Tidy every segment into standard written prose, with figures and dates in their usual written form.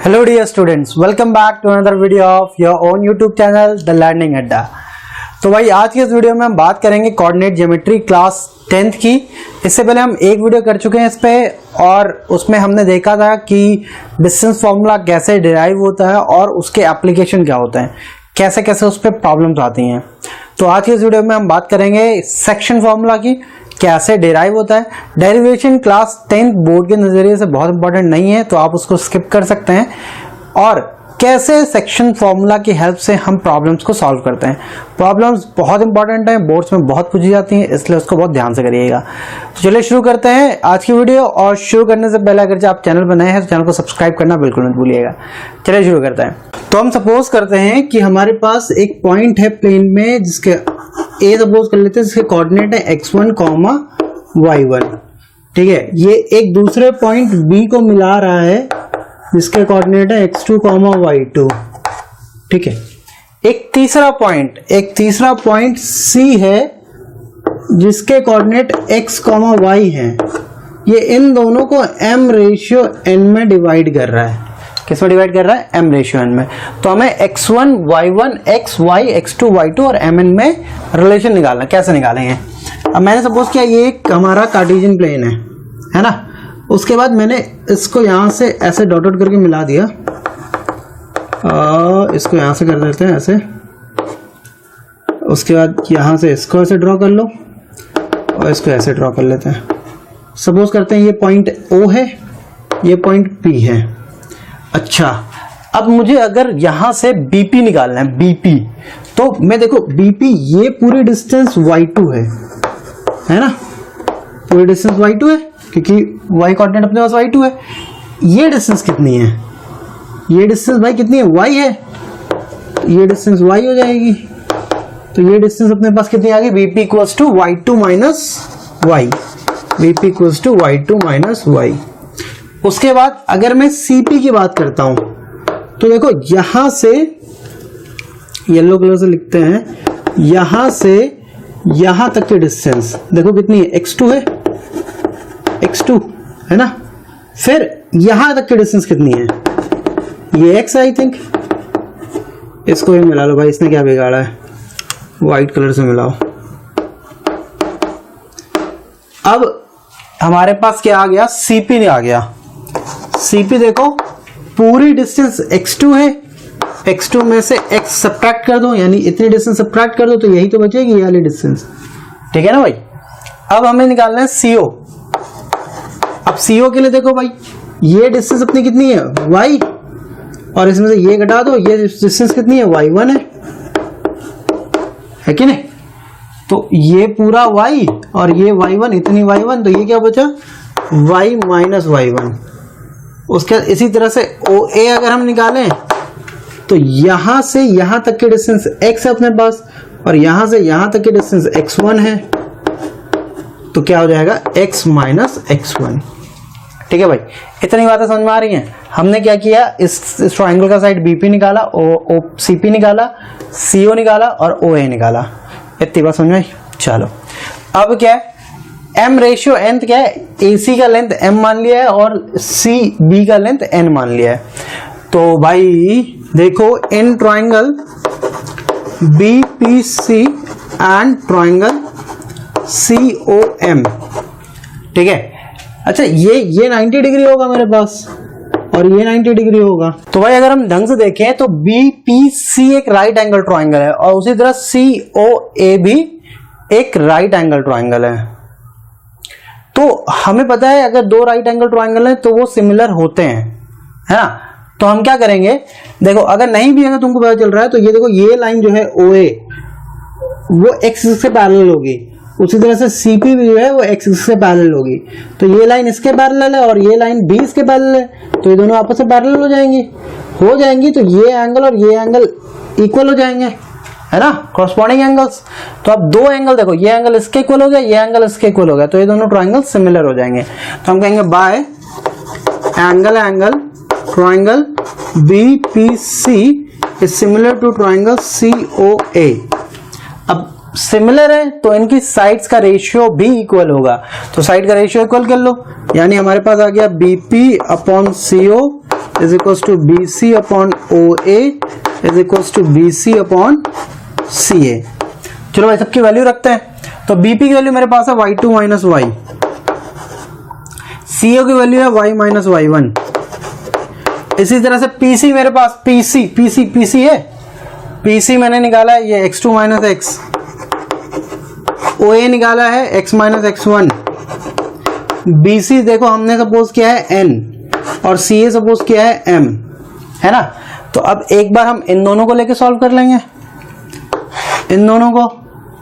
Hello dear students, welcome back to another video of your own YouTube channel The Learning Adda। तो भाई आज के इस video में हम बात करेंगे कोऑर्डिनेट ज्योमेट्री क्लास 10th की। इससे पहले हम एक वीडियो कर चुके हैं इस पे और उसमें हमने देखा था कि डिस्टेंस फॉर्मूला कैसे डिराइव होता है और उसके एप्लीकेशन क्या होते हैं, कैसे कैसे उस पर प्रॉब्लम्स आती हैं। तो आज के इस वीडियो में हम बात करेंगे सेक्शन फॉर्मूला की, कैसे डिराइव होता है। डेरिवेशन क्लास 10th बोर्ड के नजरिए से बहुत इंपॉर्टेंट नहीं है, तो आप उसको स्किप कर सकते हैं। और कैसे सेक्शन फॉर्मूला की हेल्प से हम प्रॉब्लम्स को सॉल्व करते हैं। प्रॉब्लम्स बहुत इंपॉर्टेंट है, बोर्ड्स में बहुत पूछी जाती हैं, इसलिए उसको बहुत ध्यान से करिएगा। तो चलिए शुरू करते हैं आज की वीडियो। और शुरू करने से पहले अगर आप चैनल पर नए हैं तो चैनल को सब्सक्राइब करना बिल्कुल मत भूलिएगा। चलिए शुरू करते हैं। तो हम सपोज करते हैं कि हमारे पास एक पॉइंट है प्लेन में, जिसके ए सपोज कर लेते हैं, जिसके कोऑर्डिनेट है x1, y1। ठीक है, ये एक दूसरे पॉइंट बी को मिला रहा है जिसके कोऑर्डिनेट है x2, y2। ठीक है, एक तीसरा पॉइंट C है जिसके कोऑर्डिनेट x, y है। ये इन दोनों को m/n में डिवाइड कर रहा है। किस में डिवाइड कर रहा है? m/n में। तो हमें x1, y1, x, y, x2, y2 और mn में रिलेशन निकालना। कैसे निकालेंगे? अब मैंने सपोज किया ये एक हमारा कार्टेशियन प्लेन है ना। उसके बाद मैंने इसको यहां से ऐसे डॉट डॉट करके मिला दिया। इसको यहां से कर देते हैं ऐसे। उसके बाद यहां से इसको ऐसे ड्रॉ कर लो और इसको ऐसे ड्रॉ कर लेते हैं। सपोज करते हैं ये पॉइंट O है, ये पॉइंट P है। अच्छा, अब मुझे अगर यहां से BP निकालना है, BP, तो मैं देखो BP ये पूरी डिस्टेंस y2 है ना, पूरी डिस्टेंस y2 है क्योंकि y कोऑर्डिनेट अपने पास y2 है। ये डिस्टेंस कितनी है? ये डिस्टेंस भाई कितनी है? y है। ये डिस्टेंस y हो जाएगी। तो ये डिस्टेंस अपने पास कितनी आ गई? BP equals to y2 minus y। BP equals to y2 minus y। उसके बाद अगर मैं CP की बात करता हूं तो देखो यहां से येलो कलर से लिखते हैं, यहां से यहां तक की डिस्टेंस देखो कितनी है? x2 है, x2 है ना। फिर यहां तक की डिस्टेंस कितनी है? ये x आई थिंक। इसको भी मिला लो भाई, इसने क्या बिगाड़ा है? व्हाइट कलर से मिलाओ। अब हमारे पास क्या आ गया? CP आ गया। CP देखो पूरी डिस्टेंस x2 है, x2 में से x सब्ट्रैक्ट कर दो, यानी इतनी डिस्टेंस सब्ट्रैक्ट कर दो तो यही तो बचेगी, ये वाली डिस्टेंस। ठीक है ना भाई। अब हमें निकालना है CO। अब CO के लिए देखो भाई, ये डिस्टेंस अपनी कितनी है? y, और इसमें से ये घटा दो, ये डिस्टेंस कितनी है? y1 है कि नहीं। तो ये पूरा y और ये y1, इतनी y1, तो ये क्या बचा? y minus y1। उसके इसी तरह से OA अगर हम निकालें तो यहां से यहां तक की डिस्टेंस x है अपने पास, और यहां से यहां तक की डिस्टेंस x1 है। तो क्या हो जाएगा? x minus x1। ठीक है भाई, इतनी बातें समझ में आ रही हैं। हमने क्या किया, इस ट्रायंगल का साइड BP निकाला, CP निकाला, CO निकाला और OA निकाला। इतनी बात समझ में आई। चलो अब क्या है? m/n क्या है? AC का लेंथ m मान लिया है और CB का लेंथ n मान लिया है। तो भाई देखो, in triangle BPC and triangle COM। ठीक है। अच्छा, ये 90 डिग्री होगा मेरे पास और ये 90 डिग्री होगा। तो भाई अगर हम ढंग से देखें तो BPC एक राइट एंगल ट्रायंगल है और उसी तरह COA भी एक राइट एंगल ट्रायंगल है। तो हमें पता है अगर दो राइट एंगल ट्रायंगल है तो वो सिमिलर होते हैं, है ना। तो हम क्या करेंगे, देखो अगर नहीं भी अगर तुमको पता चल रहा है तो ये देखो, ये लाइन जो है OA वो x से पैरेलल होगी, उसी तरह से CP भी जो है वो x से पैरेलल होगी। तो ये लाइन इसके पैरेलल है और ये लाइन B इसके पैरेलल है, तो ये दोनों आपस में पैरेलल हो जाएंगी। तो ये एंगल और ये एंगल इक्वल हो जाएंगे, है ना, कॉरस्पॉन्डिंग एंगल्स। तो अब दो एंगल देखो, ये एंगल इसके इक्वल हो गया, ये एंगल इसके इक्वल हो गया, तो ये दोनों ट्रायंगल सिमिलर हो जाएंगे। तो हम कहेंगे by angle triangle BPC is similar to triangle COA। अब सिमिलर है तो इनकी साइड्स का रेशियो भी इक्वल होगा, तो साइड का रेशियो इक्वल कर लो, यानी हमारे पास आ गया BP upon CO is equal to B C upon O A is equal to B C upon C A. चलो भाई सबकी वैल्यू रखते हैं। तो बीपी की वैल्यू मेरे पास है y2 माइनस वाई, सीओ की वैल्यू है y माइनस वाई वन। इसी तरह से पीसी मेरे पास पीसी है, पीसी मैंने निकाला है ये x2 माइनस एक्स, OA निकाला है x minus x one, BC देखो हमने सपोज किया है n और CA सपोज किया है m, है ना। तो अब एक बार हम इन दोनों को लेके सॉल्व कर लेंगे, इन दोनों को,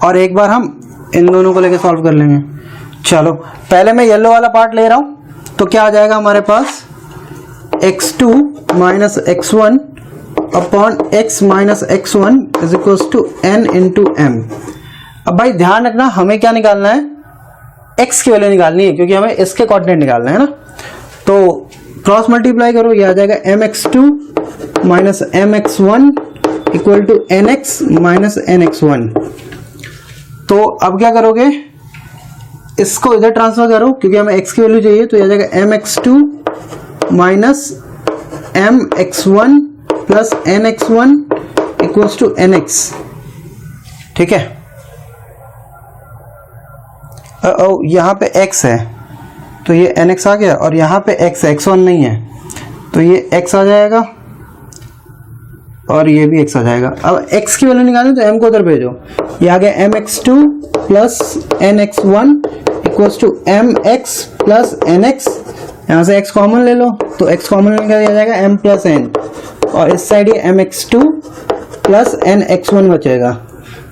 और एक बार हम इन दोनों को लेके सॉल्व कर लेंगे। चलो पहले मैं येलो वाला पार्ट ले रहा हूं, तो क्या आ जाएगा हमारे पास x2 minus x one upon x minus x one is equal to n into m। अब भाई ध्यान रखना हमें क्या निकालना है, x की वैल्यू निकालनी है, क्योंकि हमें इसके कोऑर्डिनेट निकालना है ना। तो क्रॉस मल्टीप्लाई करो, ये आ जाएगा mx2 minus mx1 equal to nx minus nx1। तो अब क्या करोगे, इसको इधर ट्रांसफर करो क्योंकि हमें x की वैल्यू चाहिए, तो ये आ जाएगा mx2 minus mx1 plus nx1 equals to nx। ठीक है, यहां पे x है तो ये nx आ गया, और यहां पे x है, x1 नहीं है, तो ये x आ जाएगा और ये भी x आ जाएगा। अब x की वैल्यू निकालें तो m को उधर भेजो, ये आ गया mx2 plus nx1 equals to mx plus nx। यहाँ से x कॉमन ले लो, तो x कॉमन लेके आ जाएगा m प्लस n, और इस साइड ये mx2 प्लस nx1 बचेगा,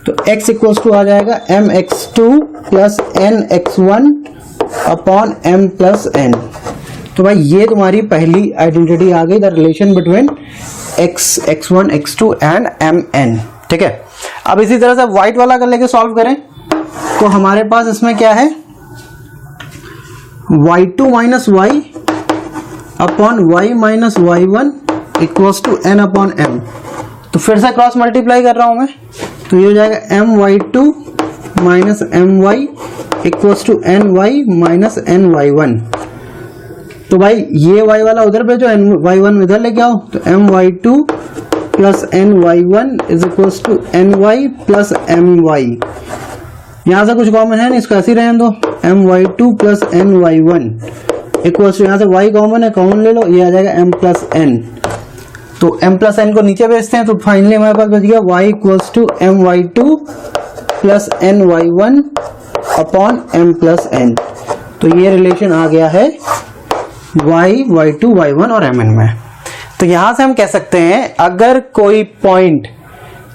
तो x इक्वल्स टू आ जाएगा mx2 plus nx1 upon m plus n। तो भाई ये तुम्हारी पहली आइडेंटिटी आ गई, the relation between x, x1, x2 and mn। ठीक है, अब इसी तरह से व्हाइट वाला कर लेके सॉल्व करें, तो हमारे पास इसमें क्या है, y2 minus y upon y minus y one equals to n upon m। तो फिर से क्रॉस मल्टीप्लाई कर रहा हूं मैं, तो ये हो जाएगा my2 minus my equals to ny minus ny1। तो भाई ये y वाला उधर भेजो, ny1 इधर लेके आओ, तो my2 plus ny1 is equals to ny plus my। यहां से कुछ कॉमन है नहीं, इसको ऐसे ही रहने दो, my2 plus ny1 equals to, यहां से y कॉमन है, कॉमन ले लो, ये आ जाएगा m प्लस n। तो m प्लस n को नीचे भेजते हैं, तो फाइनली हमारे पास बच गया y equals to my2 plus ny1 upon m plus n। तो ये रिलेशन आ गया है y, y2, y1 और mn में। तो यहां से हम कह सकते हैं अगर कोई पॉइंट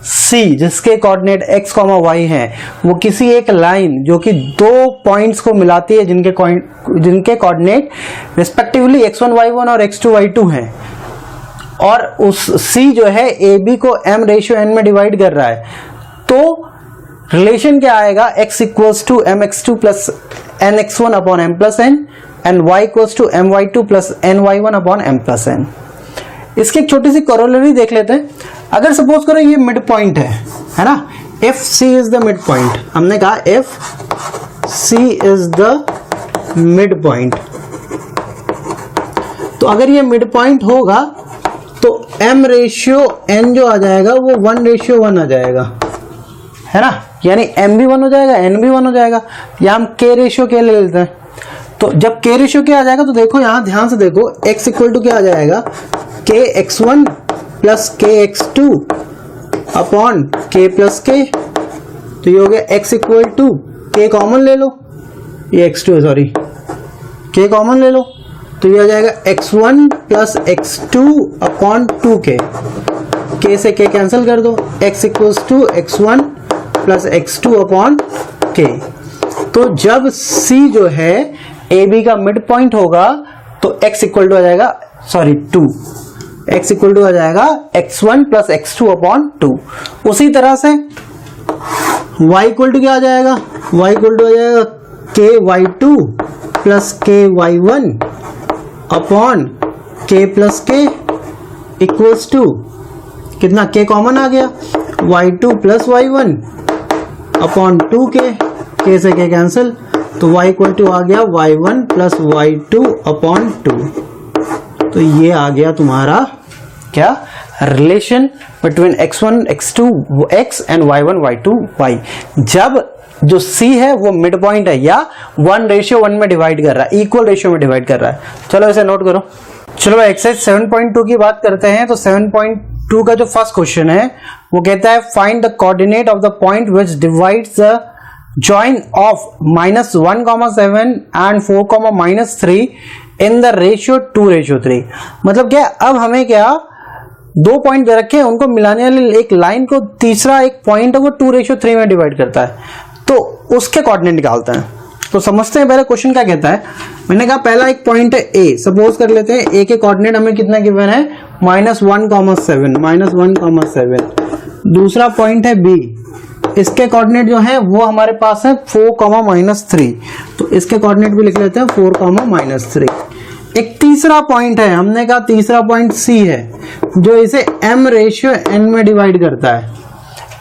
C जिसके कोऑर्डिनेट x, y है, वो किसी एक लाइन जो कि दो पॉइंट्स को मिलाती है जिनके कोऑर्डिनेट रिस्पेक्टिवली x1, y1 और x2, y2 हैं, और उस C जो है AB को m रेशियो n में डिवाइड कर रहा है, तो रिलेशन क्या आएगा, x equals to mx2 plus nx1 upon m plus n and y equals to my2 plus ny1 upon m plus n। इसकी एक छोटी सी कोरोलरी देख लेते हैं। अगर सपोज करो ये मिड पॉइंट है ना, if C is the mid point, हमने कहा if C is the mid point, तो अगर ये मिड पॉइंट होगा तो m रेशियो n जो आ जाएगा वो 1:1 आ जाएगा, है ना, यानी m भी 1 हो जाएगा, n भी 1 हो जाएगा, या हम k रेशियो k ले लेते हैं। तो जब k रेशियो k आ जाएगा, तो देखो यहां ध्यान से देखो, x इक्वल टू क्या आ जाएगा, kx1 plus kx2 upon k plus k। तो ये हो गया x equal to, k common ले लो, ये x2 है, सॉरी, k कॉमन ले लो, तो ये आ जाएगा x1 plus x2 upon 2k, k से k कैंसिल कर दो, x equals to x1 plus x2 upon k। तो जब C जो है AB का मिड पॉइंट होगा, तो x इक्वल टू आ जाएगा, सॉरी 2, x इक्वल टू आ जाएगा x1 प्लस x2 अपॉन 2। उसी तरह से y इक्वल टू क्या आ जाएगा, y इक्वल टू आ जाएगा ky2 plus ky1 upon k plus k equals to कितना, k कॉमन आ गया, y2 plus y1 upon 2k, k से k कैंसिल, तो y इक्वल टू आ गया y1 प्लस y2 अपॉन 2। तो ये आ गया तुम्हारा क्या, relation between x1 x2 x and y1 y2 y। जब जो c है वो मिड पॉइंट है या 1:1 में डिवाइड कर रहा है, इक्वल रेशियो में डिवाइड कर रहा है। चलो इसे नोट करो। चलो एक्सरसाइज 7.2 की बात करते हैं। तो 7.2 का जो फर्स्ट क्वेश्चन है वो कहता है find the coordinate of the point which divides the join of -1,7 and 4,-3 in the ratio 2:3। मतलब क्या, अब हमें क्या दो पॉइंट दे रखे हैं, उनको मिलाने वाली एक लाइन को तीसरा एक पॉइंट है वो 2:3 में डिवाइड करता है, तो उसके कोऑर्डिनेट निकालते हैं। तो समझते हैं पहले क्वेश्चन क्या कहता है। मैंने कहा पहला एक पॉइंट है ए, सपोज कर लेते हैं ए के कोऑर्डिनेट हमें कितना गिवन है -1,7। दूसरा पॉइंट है बी, इसके कोऑर्डिनेट जो है वो हमारे पास है 4,-3, तो इसके कोऑर्डिनेट भी लिख लेते हैं 4,-3। एक तीसरा पॉइंट है, हमने कहा तीसरा पॉइंट सी है जो इसे m/n में डिवाइड करता है।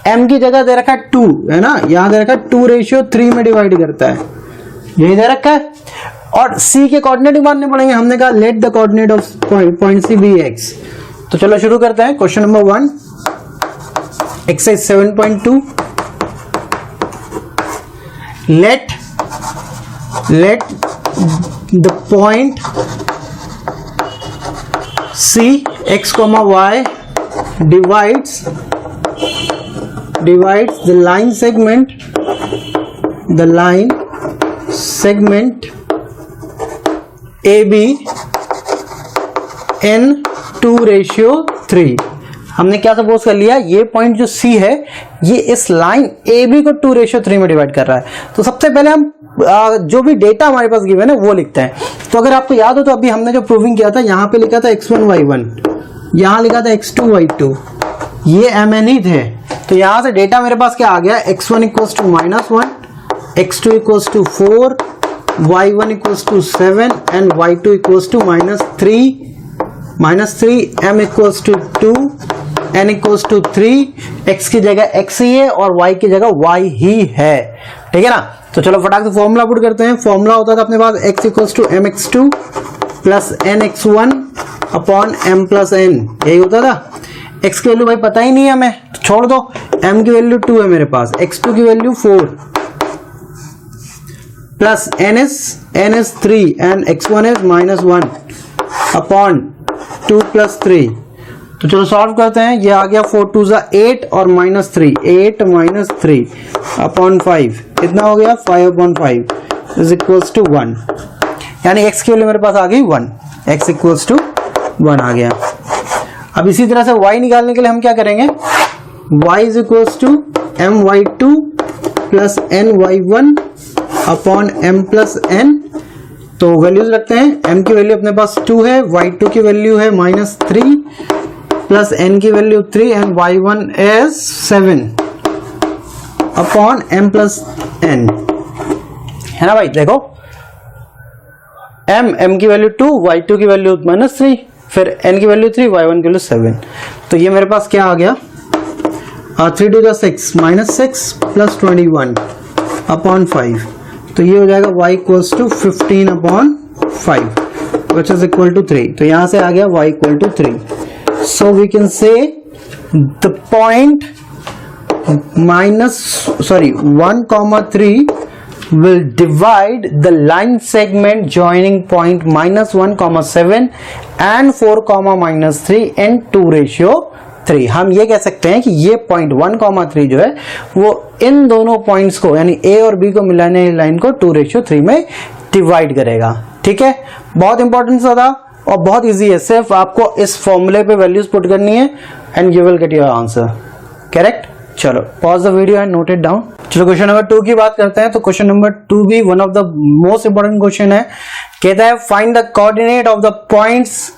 m की जगह दे रखा है 2 है ना, यहां दे रखा है 2:3 में डिवाइड करता है, यही दे रखा है। और c के कोऑर्डिनेट भी मानने पड़ेंगे। हमने कहा let the coordinate of point C be x। तो चलो शुरू करते हैं। Question number 1 exercise 7.2 let the point C x, y divides the line segment AB in 2:3। हमने क्या सपोज कर लिया, ये पॉइंट जो C है ये इस लाइन AB को 2:3 में डिवाइड कर रहा है। तो सबसे पहले हम जो भी डेटा हमारे पास गिवन है वो लिखते हैं। तो अगर आपको याद हो तो अभी हमने जो प्रूविंग किया था, यहाँ पे लिखा था x1 y1, यहाँ लिखा था x2 y2, ये mn ही थे। तो यहाँ से डेटा मेरे पास क्या आ गया, x1 = -1, x2 = 4, y1 = 7 and y2 = -3, m = 2, n = 3, x की जगह x ही है और y की जगह y ही है, ठीक है ना। तो चलो फटाक से फॉर्मूला पुट करते हैं। फॉर्मूला होता था अपने पास x = mx2 + nx1 upon m + n, यही होता था। x की वैल्यू भाई पता ही नहीं है हमें, तो छोड़ दो। m की वैल्यू 2 है मेरे पास, x2 की value 4 plus n is 3 and x1 is -1 upon 2 + 3। तो चलो सॉल्व करते हैं। ये आ गया 4 2 8 और -3, 8 - 3 अपॉन 5, कितना हो गया 5/5 = 1। यानी x की वैल्यू मेरे पास आ गई 1, x = 1 आ गया। अब इसी तरह से y निकालने के लिए हम क्या करेंगे, y = my2 + ny1 upon m + n। तो वैल्यूज रखते हैं। m की वैल्यू अपने पास 2 है, y2 की वैल्यू है -3 प्लस n की value 3 and y1 is 7 upon m + n, है ना भाई। देखो m की वैल्यू 2, y2 की वैल्यू -3, फिर n की वैल्यू 3, y1 की वैल्यू 7। तो ये मेरे पास क्या आ गया, 3 2 6 -6 + 21 अपॉन 5। तो ये हो जाएगा y = 15/5 which is equal to 3। तो यहां से आ गया y = 3। So we can say the point 1,3 will divide the line segment joining point -1,7 and 4,-3 in 2:3। हम ये कह सकते हैं कि ये पॉइंट 1,3 जो है वो इन दोनों पॉइंट्स को यानी A और B को मिलाने वाली लाइन को 2:3 में डिवाइड करेगा, ठीक है। बहुत इंपॉर्टेंट था और बहुत इजी है, सिर्फ आपको इस फॉर्मूले पे वैल्यूज पुट करनी है and you will get your answer correct. चलो pause the video and note it down. चलो क्वेश्चन नंबर 2 की बात करते हैं। तो क्वेश्चन नंबर 2 भी one of the most important question है। कहता है find the coordinate of the points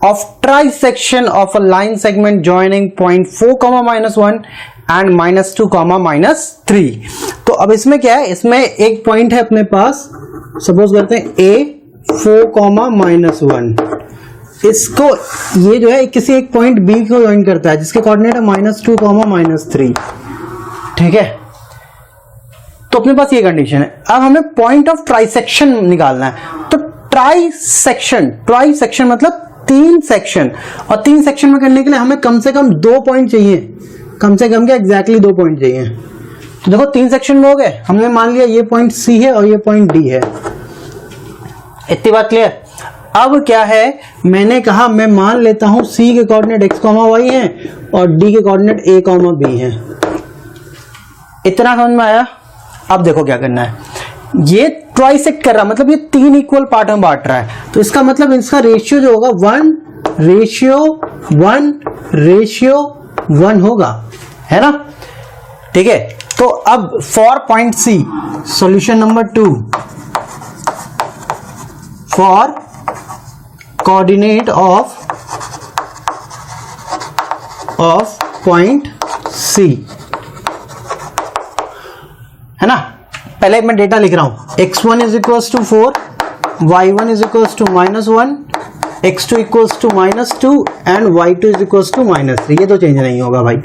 of trisection of a line segment joining point 4,-1 and -2,-3। तो अब इसमें क्या है, इसमें एक पॉइंट है अपने पास, सपोज करते हैं A 4,-1। इसको ये जो है किसी एक पॉइंट B को ज्वाइन करता है जिसके कोऑर्डिनेट है -2,-3, ठीक है। तो अपने पास ये कंडीशन है। अब हमें पॉइंट ऑफ ट्राइसेक्शन निकालना है। तो ट्राइसेक्शन मतलब 3 सेक्शन, और 3 सेक्शन में करने के लिए हमें कम से कम 2 पॉइंट चाहिए, कम से कम क्या एग्जैक्टली 2 पॉइंट चाहिए। तो देखो 3 सेक्शन में हो गए, हमने मान लिया ये पॉइंट सी है और ये पॉइंट डी है, इतनी बात क्लियर। अब क्या है, मैंने कहा मैं मान लेता हूं सी के कोऑर्डिनेट x, y हैं और डी के कोऑर्डिनेट a, b हैं। इतना समझ में आया। अब देखो क्या करना है, ये ट्राइसेक्ट कर रहा, मतलब ये 3 इक्वल पार्ट में बांट रहा है, तो इसका मतलब इसका रेशियो जो होगा 1:1:1 होगा, है ना। ठीक है, तो अब for point C, solution number 2 for coordinate of point C, है ना। पहले मैं डेटा लिख रहा हूं, x1 is equals to 4, y1 is equals to -1, x2 equals to -2 and y2 is equals to -3। ये तो चेंज नहीं होगा भाई।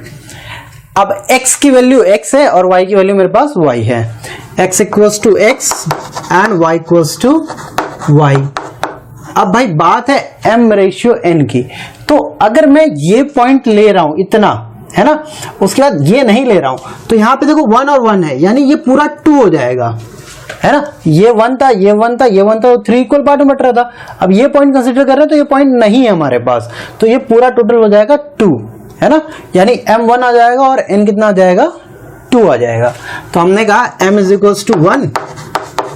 अब x की वैल्यू x है और y की वैल्यू मेरे पास y है, x equals to x and y equals to y। अब भाई बात है m/n की, तो अगर मैं ये पॉइंट ले रहा हूं इतना, है ना, उसके बाद ये नहीं ले रहा हूं, तो यहां पे देखो 1 और 1 है, यानी ये पूरा 2 हो जाएगा, है ना। ये 1 था, ये 1 था, ये 1 था, तो 3 इक्वल पार्ट में बट रहा था। अब ये पॉइंट कंसीडर कर रहे हैं तो ये पॉइंट नहीं है हमारे पास, तो ये पूरा टोटल हो जाएगा 2, है ना, यानी m1 आ जाएगा और n कितना आ जाएगा, 2 आ जाएगा। तो हमने कहा m is equals to 1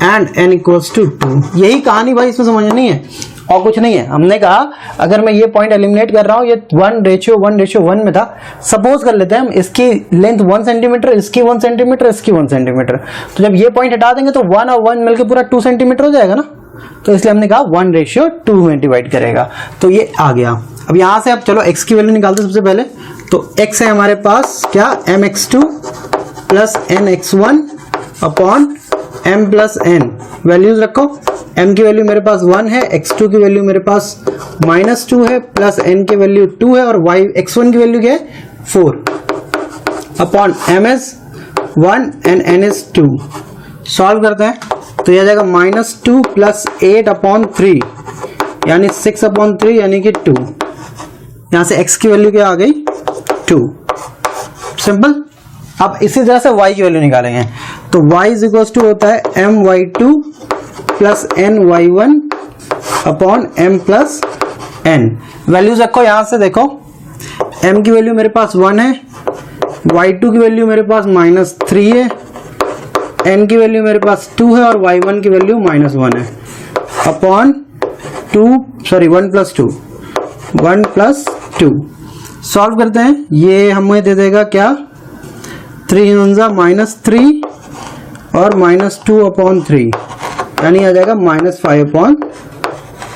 and n equals to 2। यही कहानी भाई, इसमें समझनी है और कुछ नहीं है। हमने कहा अगर मैं ये पॉइंट एलिमिनेट कर रहा हूं, ये 1:1:1 में था, सपोज कर लेते हैं हम इसकी लेंथ 1 सेंटीमीटर, इसकी 1 सेंटीमीटर, इसकी 1 सेंटीमीटर, तो जब ये पॉइंट हटा देंगे तो 1 और 1 मिलकर पूरा 2 सेंटीमीटर हो जाएगा ना, तो इसलिए हमने कहा 1:2 में डिवाइड करेगा, तो ये आ गया। अब यहां से अब चलो x की वैल्यू निकालते हैं सबसे पहले, तो x है हमारे पास क्या, mx2 plus nx1 upon m plus n। Values रखो, m की वैल्यू मेरे पास 1 है, x2 की वैल्यू मेरे पास -2 है, प्लस n की वैल्यू 2 है, और x1 की वैल्यू क्या है, 4 upon m is 1 and n is 2। Solve करते हैं तो यह आ जाएगा -2 प्लस 8 अपॉन 3 यानी 6 अपॉन 3 यानी कि 2। यहां से x की वैल्यू क्या आ गई, 2। सिंपल। अब इसी तरह से y की वैल्यू निकालेंगे, तो y इज इक्वल टू होता है my2 plus ny1 upon m plus n। Values रखो, यहां से देखो m की वैल्यू मेरे पास 1 है, y2 की वैल्यू मेरे पास -3 है, n की वैल्यू मेरे पास 2 है और y1 की वैल्यू -1 है अपॉन 1 प्लस 2। सॉल्व करते हैं, ये हमें दे देगा क्या, 3 -3 और -2 अपॉन 3 यानी आ जाएगा -5 अपॉन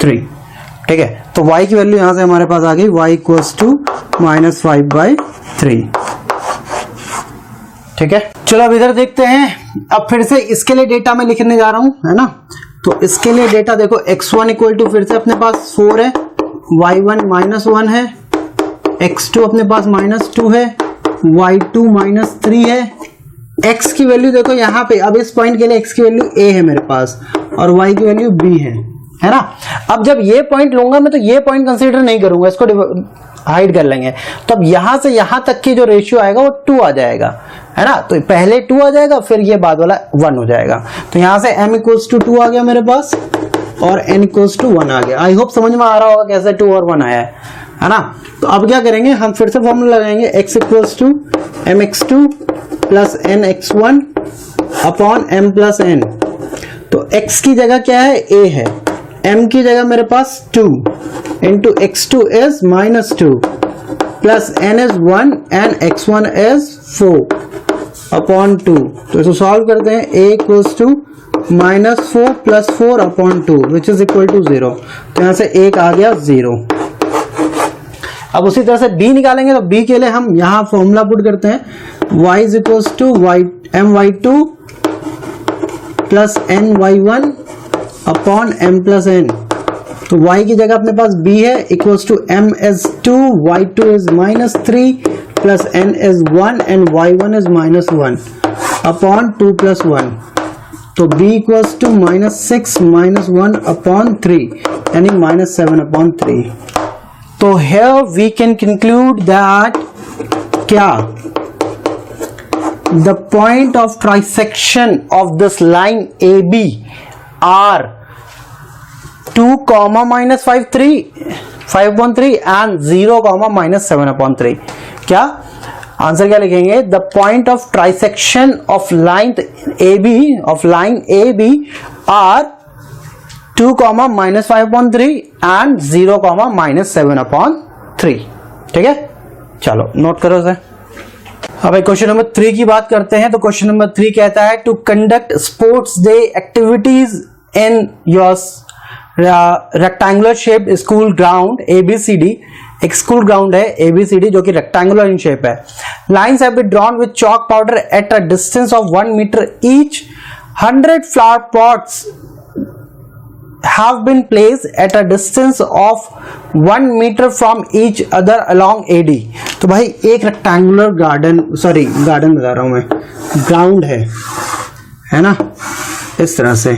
3। ठीक है, तो y की वैल्यू यहां से हमारे पास आ गई, y इक्वल्स टू -5/3। ठीक है, चलो अब इधर देखते हैं। अब फिर से इसके लिए डेटा मैं लिखने जा रहा हूं, है ना। तो इसके लिए डेटा देखो, x1 इक्वल टू फिर से अपने पास 4 है, y1 -1 है, x2 अपने पास -2 है, y2 -3 है। x की वैल्यू देखो यहाँ पे, अब इस पॉइंट के लिए x की वैल्यू a है मेरे पास और y की वैल्यू b है ना। अब जब ये पॉइंट लूंगा मैं, तो ये पॉइंट कंसीडर नहीं करूंगा, इसको हाइड कर लेंगे। तो अब यहां से यहां तक की जो रेशियो आएगा वो 2 आ जाएगा, है ना। तो पहले 2 आ जाएगा, फिर ये बाद वाला 1 हो जाएगा। तो यहां से m इक्वल्स टू 2 आ गया मेरे पास और n इक्वल्स टू 1 आ गया। आई होप समझ में आ रहा होगा कैसे 2 और 1 आया है ना। तो अब क्या करेंगे, हम फिर से फॉर्मूला लगाएंगे, x equals to mx2 plus nx1 upon m plus n। तो x की जगह क्या है, a है, m की जगह मेरे पास 2 into x2 is -2 plus n is 1 and x1 is 4 upon 2। तो इसको सॉल्व करते हैं, a equals to -4 plus 4 upon 2 which is equal to 0। तो यहां से 1 आ गया 0। अब उसी तरह से b निकालेंगे, तो b के लिए हम यहां फॉर्मूला पुट करते हैं, y is equals to my2 plus ny1 upon m plus n। तो y की जगह अपने पास b है, equals to m is 2, y2 is -3 plus n is 1 and y1 is -1 upon 2 plus 1। तो b इक्वल्स टू -6 -1 अपॉन 3 यानी -7/3। तो here we can conclude that क्या the point of trisection of this line AB are 2, -5/3 and 0, -7/3। क्या answer क्या लिखेंगे? The point of trisection of line AB are 2, -5/3 and 0, -7/3। ठीक है, चलो नोट करो सर। अब क्वेश्चन नंबर 3 की बात करते हैं। तो क्वेश्चन नंबर 3 कहता है to conduct sports day activities in your rectangular shape school ground ABCD। एक स्कूल ग्राउंड है ABCD जो कि रेक्टेंगुलर इन शेप है। Lines have been drawn with chalk powder at a distance of 1 metre each. 100 flower pots have been placed at a distance of 1 meter from each other along AD। तो भाई एक rectangular garden बता रहा हूं मैं, ground है ना, इस तरह से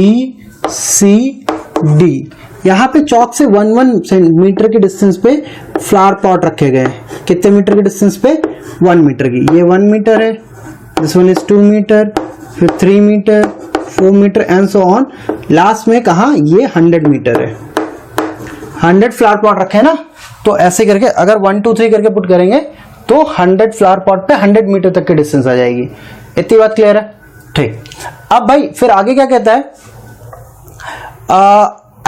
ABCD। यहाँ पे चौक से 1 सेंटीमीटर के डिस्टेंस पे फ्लावर पॉट रखे गए। कितने मीटर के डिस्टेंस पे? 1 मीटर की। ये 1 मीटर है, दिस वन इज 2 मीटर, फिर 3 metre, 4 metre and so on. Last में कहा ये 100 मीटर है। 100 फ्लावर पॉट रखे ना, तो ऐसे करके अगर 1 2 3 करके पुट करेंगे तो 100 फ्लावर पॉट पे 100 मीटर तक की डिस्टेंस आ जाएगी। इतनी बात क्लियर है? ठीक। अब भाई फिर आगे क्या कहता है?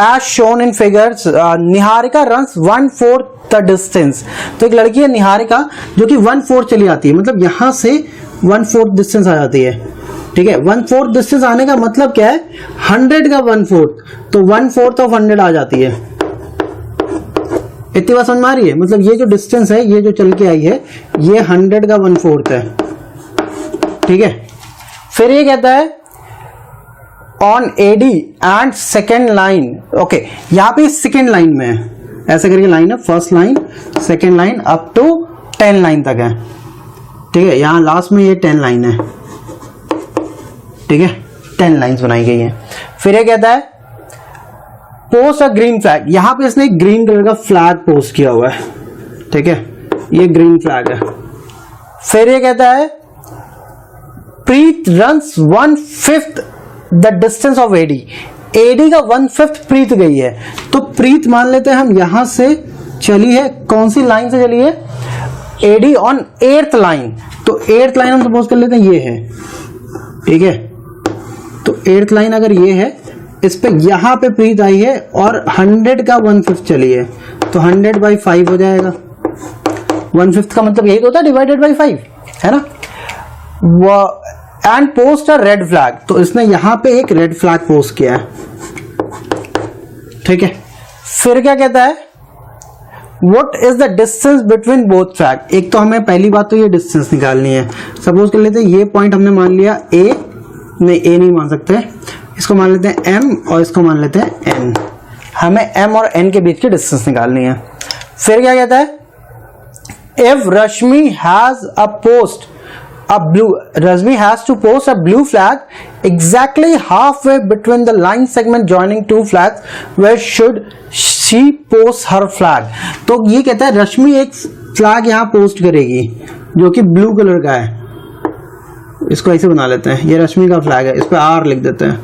As shown in figures Niharika runs 1/4 the distance. तो एक लड़की है निहारिका जो कि 1/4 चली आती है, मतलब यहां से 1/4 डिस्टेंस आ जाती है। ठीक है, 1/4 डिस्टेंस आने का मतलब क्या है? 100 का 1/4, तो 1/4 ऑफ 100 आ जाती है। इतनी बात समझ में आ रही है? मतलब ये जो डिस्टेंस है, ये जो चल के आई है, ये 100 का 1/4 है। ठीक है, फिर ये कहता है on AD and second line. Okay, यहां पे सेकेंड लाइन में है, ऐसे करके लाइन है, first line, second line up to 10 line तक है। ठीक है, यहां लास्ट में ये 10 लाइन है। ठीक है, 10 लाइंस बनाई गई हैं। फिर ये कहता है पोस्ट अ ग्रीन फ्लैग। यहां पे इसने ग्रीन कलर का फ्लैग पोस्ट किया हुआ है। ठीक है, ये ग्रीन फ्लैग है। फिर ये कहता है Preet runs 1/5 the distance of AD। AD का 1/5 प्रीत गई है, तो प्रीत मान लेते हैं हम, यहां से चली है, कौन सी लाइन से चली है? AD on 8th line. तो 8th लाइन हम सपोज कर लेते हैं ये है। ठीक है, तो 8th लाइन अगर ये है, इस पे यहां पे प्रीत आई है और 100 का 1/5 चली है, तो 100/5 हो जाएगा। 1/5 का मतलब यही तो होता है, डिवाइडेड बाई 5, है ना। And post a red flag. तो इसने यहां पे एक रेड फ्लैग पोस्ट किया है। ठीक है, फिर क्या कहता है? What is the distance between both flag. एक तो हमें पहली बात तो ये डिस्टेंस निकालनी है। सपोज कर लेते हैं ये पॉइंट हमने मान लिया A, नहीं A नहीं मान सकते, इसको मान लेते हैं M और इसको मान लेते हैं N। हमें M और N के बीच की डिस्टेंस निकालनी है। फिर क्या कहता है? If Rashmi has to post a blue flag exactly halfway between the line segment joining two flags, where should she post her flag। तो ये कहता है रश्मि एक फ्लैग यहां पोस्ट करेगी जो कि ब्लू कलर का है। इसको ऐसे बना लेते हैं, ये रश्मि का फ्लैग है, इस पे R लिख देते हैं।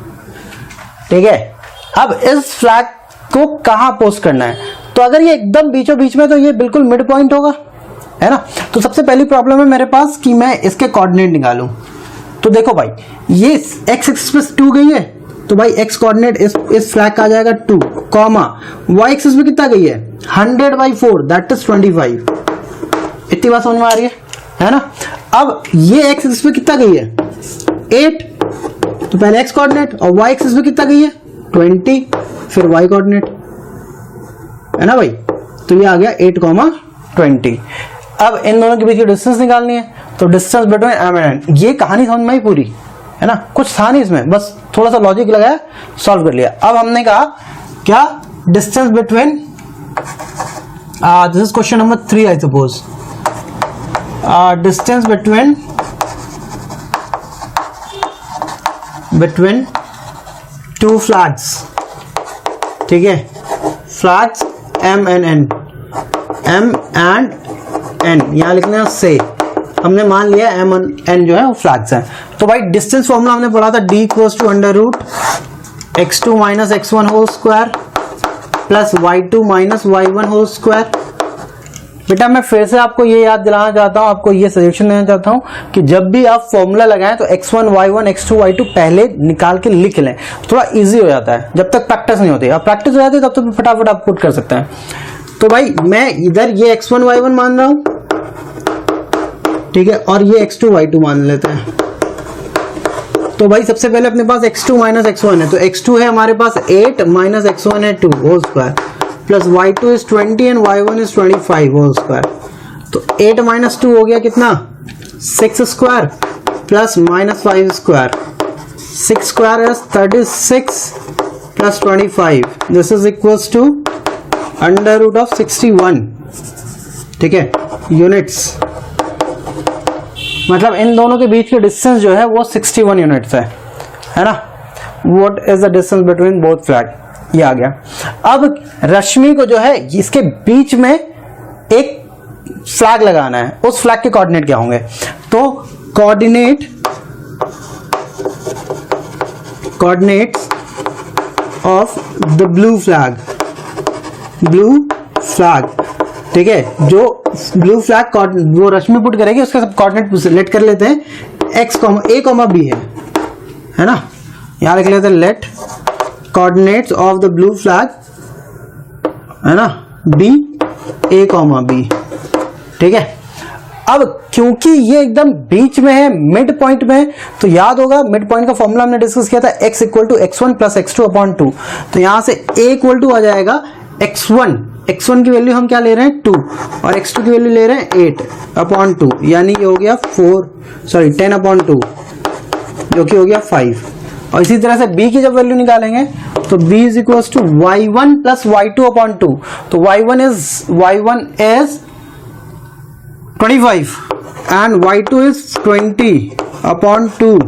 ठीक है, अब इस फ्लैग को कहां पोस्ट करना है? तो अगर ये एकदम बीचों बीच में, तो ये बिल्कुल मिड पॉइंट होगा, है ना। तो सबसे पहली प्रॉब्लम है मेरे पास कि मैं इसके कोऑर्डिनेट निकालूं। तो देखो भाई, ये x एक्सिस पे 2 गई है, तो भाई x कोऑर्डिनेट इस फ्लैग का आ जाएगा 2, कॉमा y एक्सिस पे कितना गई है? 100/4, दैट इज 25। इतनी बात समझ में आ रही है ना। अब ये x एक्सिस पे कितना गई है? 8, तो पहले x कोऑर्डिनेट, और y एक्सिस पे कितना गई है? 20, फिर y कोऑर्डिनेट, है ना भाई। तो ये आ गया 8,20। अब इन दोनों के बीच की डिस्टेंस निकालनी है, तो distance between M and N। ये कहानी समझ में आई पूरी, है ना, कुछ था नहीं इसमें, बस थोड़ा सा लॉजिक लगाया, सॉल्व कर लिया। अब हमने कहा क्या? Distance between, this is question number 3 I suppose. Distance between between two flags, ठीक है, flags M and N, M and N यहाँ लिखना है से, हमने मान लिया M and N जो है वो फ्लैग्स हैं। तो भाई डिस्टेंस फॉर्मूला हमने पढ़ा था D equals to under root x2 minus x1 whole square plus y2 minus y1 whole square. बेटा मैं फिर से आपको ये याद दिलाना चाहता हूँ, आपको ये सजेशन देना चाहता हूँ कि जब भी आप फॉर्मूला लगाएं तो x1 y1 x2 y2 पहले निकाल के लिख लें, थोड़ा इजी हो जाता है जब तक प्रैक्टिस नहीं होती। अब प्रैक्टिस हो जाती है तब तो फटाफट आप पुट कर सकते हैं। तो भाई मैं इधर ये x1 y1 मान रहा हूं, ठीक है, और ये x2 y2 मान लेते हैं। तो भाई सबसे पहले अपने पास x2 माइनस x1 है, तो x2 है हमारे पास 8 माइनस x1 है 2 whole square plus y2 is 20 and y1 is 25 whole square. तो 8 माइनस 2 हो गया कितना 6 square plus minus 5 square, 6 square is 36 plus 25, this is equals to under root of 61, ठीक है, यूनिट्स। मतलब इन दोनों के बीच के डिस्टेंस जो है वो 61 यूनिट्स है ना। What is the distance between both flag, ये आ गया। अब रश्मि को जो है इसके बीच में एक फ्लैग लगाना है, उस फ्लैग के कोऑर्डिनेट क्या होंगे? तो coordinates of the blue flag, ठीक है, जो ब्लू फ्लैग वो रश्मि पुट करेगी उसका सब कोऑर्डिनेट लेट कर लेते हैं, x, a, b है ना, यहां लिख लेते हैं let coordinates of the blue flag है ना b, a, b, ठीक है। अब क्योंकि ये एकदम बीच में है, मिड पॉइंट में है, तो याद होगा मिड पॉइंट का फॉर्मूला हमने डिस्कस किया था x equal to x1 plus x2 upon 2। तो यहां से a इक्वल टू आ जाएगा x1 की वैल्यू हम क्या ले रहे हैं 2 और x2 की वैल्यू ले रहे हैं 8 अपॉन 2, यानी ये हो गया 10 अपॉन 2 जो कि हो गया 5। और इसी तरह से b की जब वैल्यू निकालेंगे तो b is equal to y1 plus y2 upon 2। तो y1 is 25 and y2 is 20 upon 2,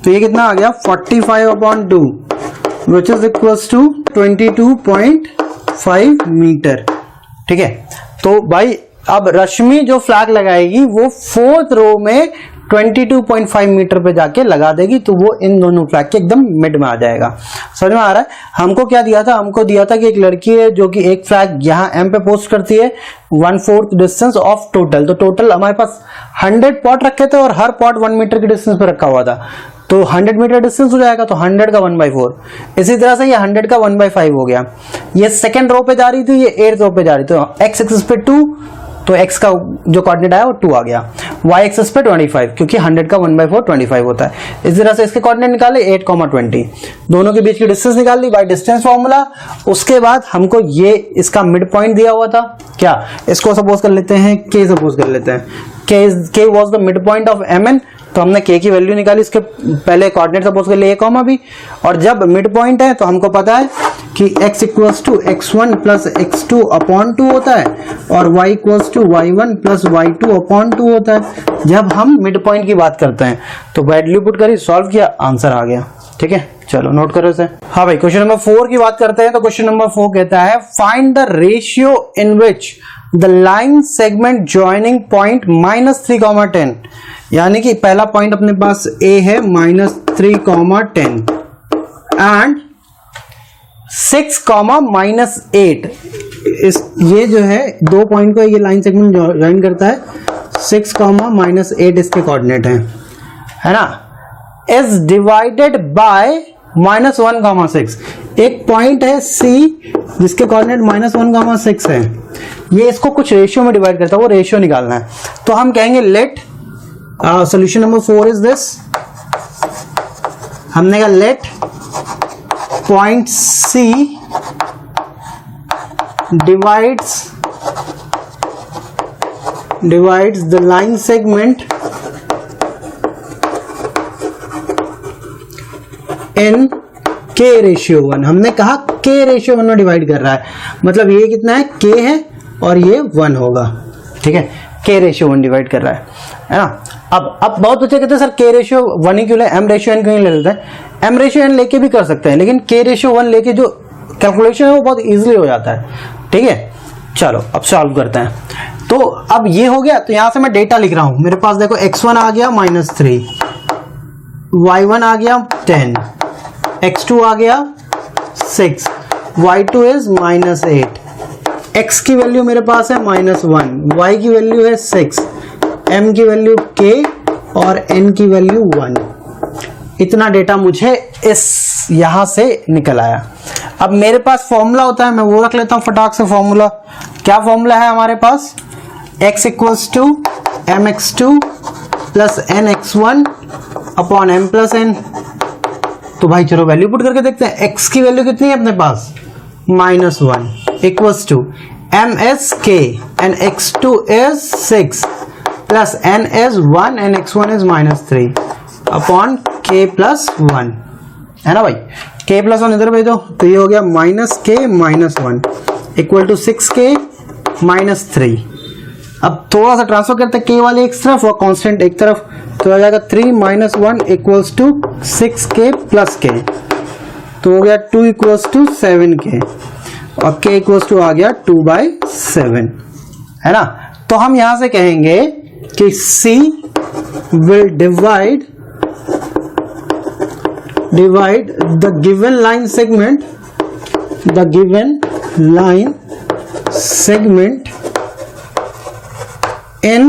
तो ये कितना आ गया 45 upon 2 which is equal to 22.5 metre, ठीक है। तो भाई अब रश्मि जो फ्लैग लगाएगी वो 4th रो में 22.5 मीटर पे जाके लगा देगी, तो वो इन दोनों फ्लैग के एकदम मिड में आ जाएगा। समझ में आ रहा है? हमको क्या दिया था? हमको दिया था कि एक लड़की है जो कि एक फ्लैग यहाँ M पे पोस्ट करती है 1/4 डिस्टेंस ऑफ टोटल। तो टोटल हमारे पास 100 पॉट रखे थे और हर पॉट 1 मीटर के डिस्टेंस पे रखा हुआ था, तो 100 मीटर डिस्टेंस हो जाएगा, तो 100 का 1/4। इसी तरह से ये 100 का 1/5 हो गया। ये सेकंड रो पे जा रही थी, ये 8th रो पे जा रही थी, तो x एक्सिस पे 2, तो x का जो कोऑर्डिनेट आया वो 2 आ गया, y एक्सिस पे 25 क्योंकि 100 का 1/4 25 होता है। इस तरह से इसके कोऑर्डिनेट निकाले 8, 20, दोनों के बीच की डिस्टेंस निकाल ली बाय डिस्टेंस फॉर्मूला। उसके बाद हमको ये इसका मिड पॉइंट दिया हुआ था, क्या इसको सपोज कर लेते हैं k, सपोज कर लेते हैं k was the mid point of mn, तो हमने k की वैल्यू निकाली, इसके पहले कोऑर्डिनेट सपोज कर लिए a, b, और जब मिड पॉइंट है तो हमको पता है कि x equals to x1 plus x2 upon 2 होता है और y equals to y1 plus y2 upon 2 होता है जब हम मिड पॉइंट की बात करते हैं। तो वैल्यू पुट करी, सॉल्व किया, आंसर आ गया, ठीक है। चलो नोट करो इसे। हाँ भाई, क्वेश्चन नंबर 4 की बात करते हैं। तो क्वेश्चन नंबर 4 कहता है find the ratio in which the line segment joining point -3, 10, यानी कि पहला पॉइंट अपने पास A है -3, 10 एंड 6, -8। ये जो है दो पॉइंट को ये लाइन सेगमेंट ज्वाइन करता है, 6, -8 इसके कोऑर्डिनेट है ना, इज डिवाइडेड बाय -1, 6। एक पॉइंट है C जिसके कोऑर्डिनेट -1, 6 है, ये इसको कुछ रेशियो में डिवाइड करता है, वो रेशियो निकालना है। तो हम कहेंगे let solution number 4 is this, हमने कहा let point C divides the line segment in k ratio 1। हमने कहा k ratio 1 में डिवाइड कर रहा है, मतलब ये कितना है k है और ये 1 होगा, ठीक है, k ratio 1 डिवाइड कर रहा है ना। अब बहुत बच्चे कहते हैं सर के रेशियो 1 ही क्यों ले, एम रेशियो एन क्यों ले लेते हैं। एम रेशियो एन लेके भी कर सकते हैं, लेकिन के रेशियो 1 लेके जो कैलकुलेशन है वो बहुत इजीली हो जाता है। ठीक है, चलो अब सॉल्व करते हैं। तो अब ये हो गया, तो यहां से मैं डेटा लिख रहा हूं। मेरे पास देखो x1 आ गया -3, y1 आ गया 10, x2 आ गया 6, y2 इज -8, x की वैल्यू मेरे पास है -1, y की वैल्यू है 6, m की वैल्यू k और n की वैल्यू 1। इतना डेटा मुझे इस यहां से निकल आया। अब मेरे पास फॉर्मूला होता है, मैं वो रख लेता हूं फटाक से। फॉर्मूला क्या फॉर्मूला है हमारे पास, x equals to mx2 plus nx1 upon m plus n। तो भाई चलो वैल्यू पुट करके देखते हैं। x की वैल्यू कितनी है अपने पास, -1 equals to m is k and x2 is 6 plus n is 1 and x1 is -3 upon k plus 1, है ना भाई। k प्लस 1 इधर भेज दो, तो ये हो गया -k -1 इक्वल टू 6k -3। अब थोड़ा सा ट्रांसफर करते हैं k वाले एक तरफ और कांस्टेंट एक तरफ, तो आ जाएगा 3 - 1 equals to 6k plus k, तो हो गया 2 इक्वल्स टू 7k और k इक्वल्स टू आ गया 2/7, है ना। तो हम यहां से कहेंगे कि C will divide the given line segment in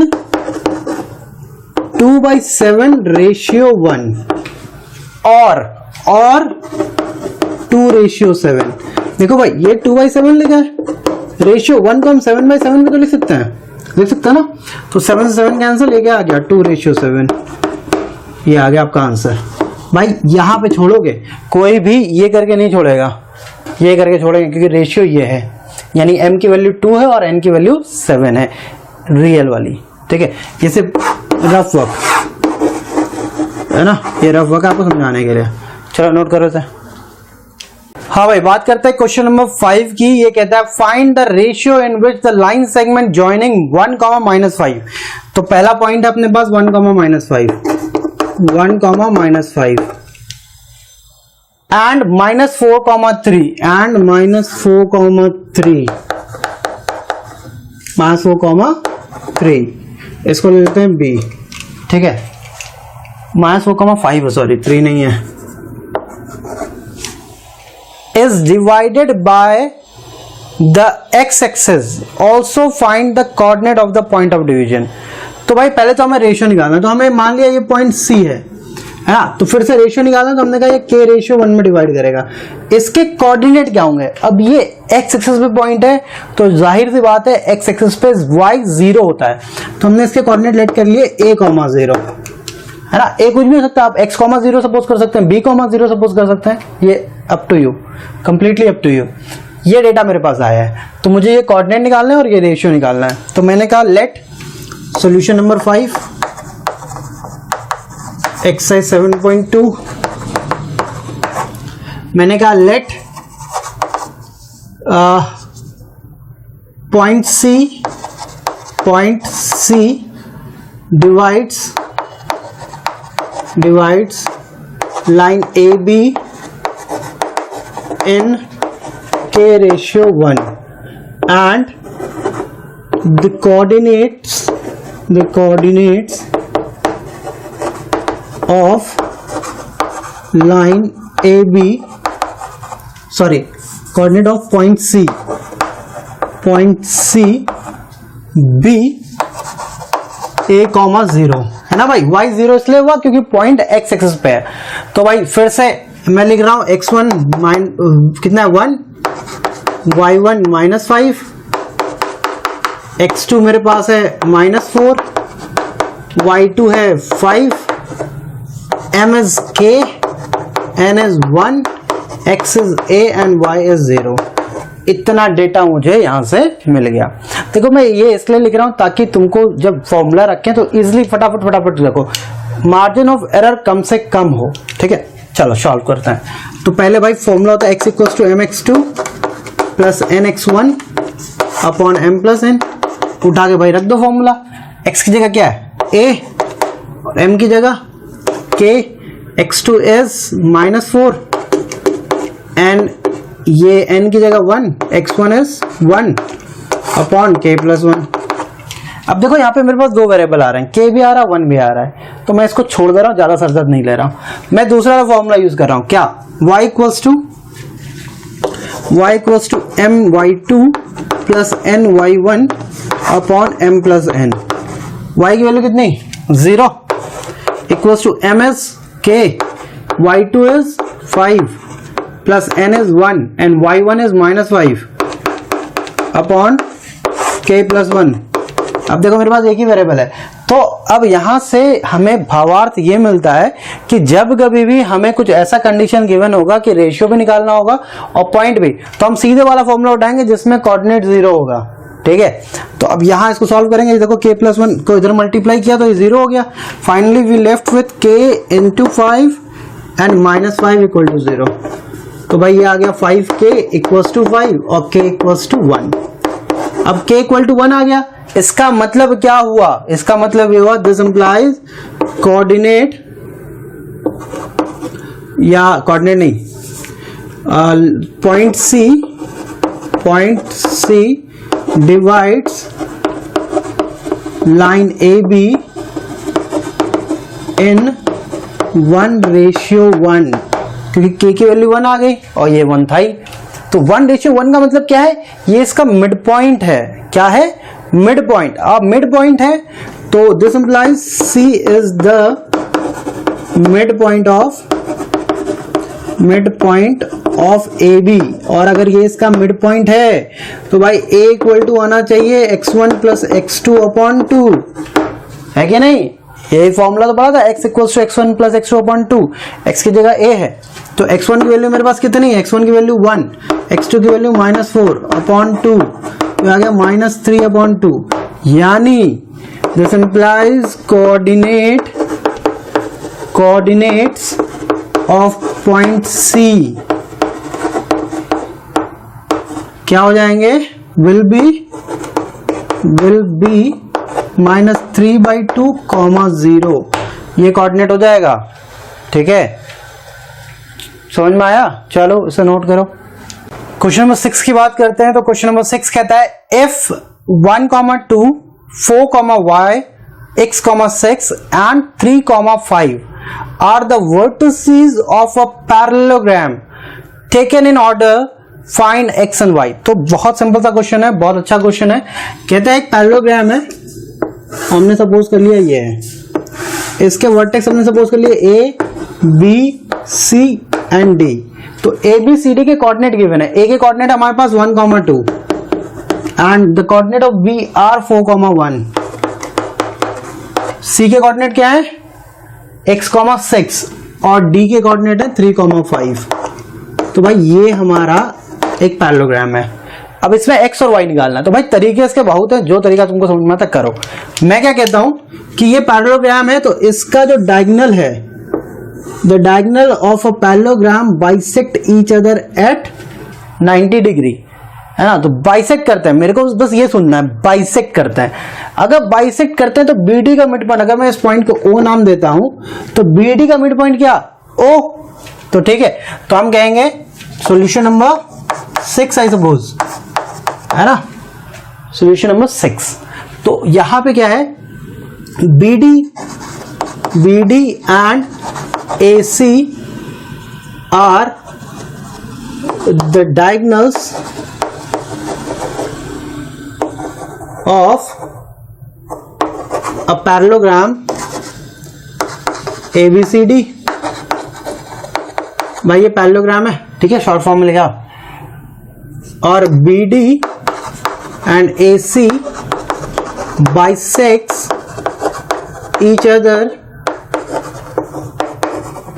2/7 ratio 1 और 2/7। देखो भाई ये 2/7 लिखा है, रेशियो 1 को हम 7/7 भी तो लिख सकते हैं ना। तो 7 से 7 कैंसिल, ये क्या आ गया 2/7, ये आ गया आपका आंसर। भाई यहां पे छोड़ोगे, कोई भी ये करके नहीं छोड़ेगा, ये करके छोड़ेंगे क्योंकि रेशियो ये है, यानी m की वैल्यू 2 है और n की वैल्यू 7 है रियल वाली। ठीक है, ये सिर्फ रफ वर्क है ना, ये रफ वर्क आपको समझाने के लिए। चलो नोट करो इसे। हाँ भाई, बात करते हैं क्वेश्चन नंबर 5 की। ये कहता है find the ratio in which the line segment joining 1, -5। तो पहला पॉइंट है अपने पास 1, -5 एंड -4,3 एंड -4,3 इसको ले लेते हैं B। ठीक है, -4,5 सॉरी 3 नहीं है, is divided by the x-axis, also find the coordinate of the point of division। तो भाई पहले तो हमें रेशियो निकालना है, तो हमें मान लिया ये पॉइंट C है ना, तो फिर से रेशियो निकालना, तो हमने कहा ये k रेशियो 1 में डिवाइड करेगा। इसके कोऑर्डिनेट क्या होंगे, अब ये x एक्सिस पे पॉइंट है तो जाहिर सी बात है x एक्सिस पे y 0 होता है, तो हमने इसके कोऑर्डिनेट लेट कर लिए a, 0 है ना। a कुछ भी हो सकता है, आप x, 0 सपोज कर सकते हैं, b, 0 सपोज कर सकते हैं, ये up to you, completely up to you. ये डेटा मेरे पास आया है, तो मुझे ये कोऑर्डिनेट निकालना है और ये रेशियो निकालना है। तो मैंने कहा लेट सॉल्यूशन नंबर 5 एक्सरसाइज 7.2, मैंने कहा let point C divides line AB in k ratio 1 and the coordinates of line AB, coordinate of point C B a, 0 है ना भाई। y 0 इसलिए हुआ क्योंकि पॉइंट x एक्सिस पे है। तो भाई फिर से मैं लिख रहा हूं x1 कितना है 1, y1 -5, x2 मेरे पास है -4, y2 है 5, m is k, n is 1, x is a and y is 0। इतना डेटा मुझे यहां से मिल गया। देखो मैं ये इसलिए लिख रहा हूं ताकि तुमको जब फॉर्मूला रखें तो इजिली फटाफट रखो, मार्जिन ऑफ एरर कम से कम हो। ठीक है, चलो सॉल्व करते हैं। तो पहले भाई फॉर्मूला होता है x equals to mx2 plus nx1 upon m plus n। उठा के भाई रख दो फॉर्मूला। x की जगह क्या है a, और m की जगह k, x2 is -4 एंड ये n की जगह 1, x1 is 1 अपॉन k + 1। अब देखो यहाँ पे मेरे पास दो वेरिएबल आ रहे हैं, k भी आ रहा है 1 भी आ रहा है, तो मैं इसको छोड़ दे रहा हूँ, ज्यादा सरदर्द नहीं ले रहा हूँ। मैं दूसरा फॉर्मूला यूज कर रहा हूँ, क्या, y equals to my2 plus ny1 upon m plus n। y की वैल्यू कितनी, 0 equals to m is k, y2 is 5 plus n is 1 and y1 is -5 upon k + 1। अब देखो मेरे पास एक ही वेरिएबल है, तो अब यहां से हमें भावार्थ ये मिलता है कि जब कभी भी हमें कुछ ऐसा कंडीशन गिवन होगा कि रेशियो भी निकालना होगा और पॉइंट भी, तो हम सीधे वाला फॉर्मूला उठाएंगे जिसमें कोऑर्डिनेट 0 होगा। ठीक है, तो अब यहां इसको सॉल्व करेंगे, देखो k + 1 को इधर मल्टीप्लाई किया तो ये 0 हो गया। Finally we left with k × 5 and -5 = 0। तो भाई ये आ गया 5k = 5 और k = 1। अब k = 1 आ गया, इसका मतलब क्या हुआ, इसका मतलब ये हुआ दिस इंप्लाइज कोऑर्डिनेट, या कोऑर्डिनेट नहीं, point C divides line AB इन 1:1, क्योंकि k की वैल्यू 1 आ गई और ये 1 था ही, तो 1:1 का मतलब क्या है, ये इसका मिड पॉइंट है। क्या है, मिड पॉइंट। अब मिड पॉइंट है तो this implies C is the mid point of AB, और अगर ये इसका मिड पॉइंट है तो भाई A = आना चाहिए x1 + x2 अपॉन 2, है कि नहीं, ये फॉर्मूला तो पता था, x = x1 + x2 upon 2, x की जगह A है, तो x1 की वैल्यू मेरे पास कितनी है, x1 की वैल्यू 1, x2 की वैल्यू -4 अपॉन 2, तो आ गया -3 अपॉन 2, यानी this implies coordinates of point C क्या हो जाएंगे, विल बी -3/2, 0, ये कोऑर्डिनेट हो जाएगा। ठीक है, समझ में आया, चलो इसे नोट करो। क्वेश्चन नंबर 6 की बात करते हैं, तो क्वेश्चन नंबर 6 कहता है if 1, 2, 4, y, x, 6 and 3, 5 are the vertices of a parallelogram taken in order, find x and y। तो बहुत सिंपल सा क्वेश्चन है, बहुत अच्छा क्वेश्चन है। कहता है एक पैरेललोग्राम है, हमने सपोज कर लिया ये है, इसके वर्टेक्स हमने सपोज कर लिए A, B, C and D, तो A, B, C, D के कोऑर्डिनेट गिवन है। A के कोऑर्डिनेट हमारे पास 1, 2 and the coordinate of B are 4, 1। C के कोऑर्डिनेट क्या है, x, 6 और D के कोऑर्डिनेट है 3, 5। तो भाई ये हमारा एक पैरेललोग्राम है। अब इसमें x और y निकालना है, तो भाई तरीके इसके बहुत है, जो तरीका तुमको समझ में आता करो। मैं क्या कहता हूं कि ये पैरेललोग्राम है, तो इसका जो डायगोनल है, the diagonal of a parallelogram bisect each other at 90 degree, है ना। तो बाइसेक्ट करते हैं, मेरे को बस ये सुनना है, बाइसेक्ट करते हैं। अगर बाइसेक्ट करते हैं तो BD का मिड पॉइंट, अगर मैं इस पॉइंट को O नाम देता हूं तो BD का मिड पॉइंट क्या, O। तो ठीक है, तो हम कहेंगे सॉल्यूशन नंबर 6 आई सपोज, है ना, सॉल्यूशन नंबर 6। तो यहां पे क्या है, BD and AC are the diagonals of a parallelogram ABCD। भाई ये पैरेललोग्राम है, ठीक है, शॉर्ट फॉर्म में लिखा, और BD and AC bisects each other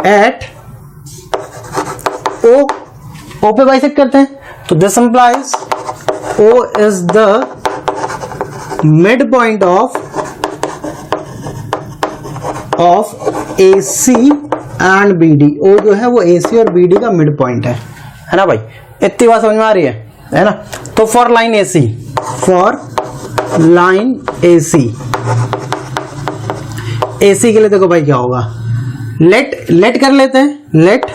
at O पे बाइसेक्ट करते हैं, तो this implies O is the mid point of AC and BD। O जो है वो AC और BD का मिड पॉइंट है ना भाई, इतनी बात समझ में आ रही है ना। तो फॉर लाइन AC AC के लिए देखो भाई क्या होगा, लेट कर लेते हैं, let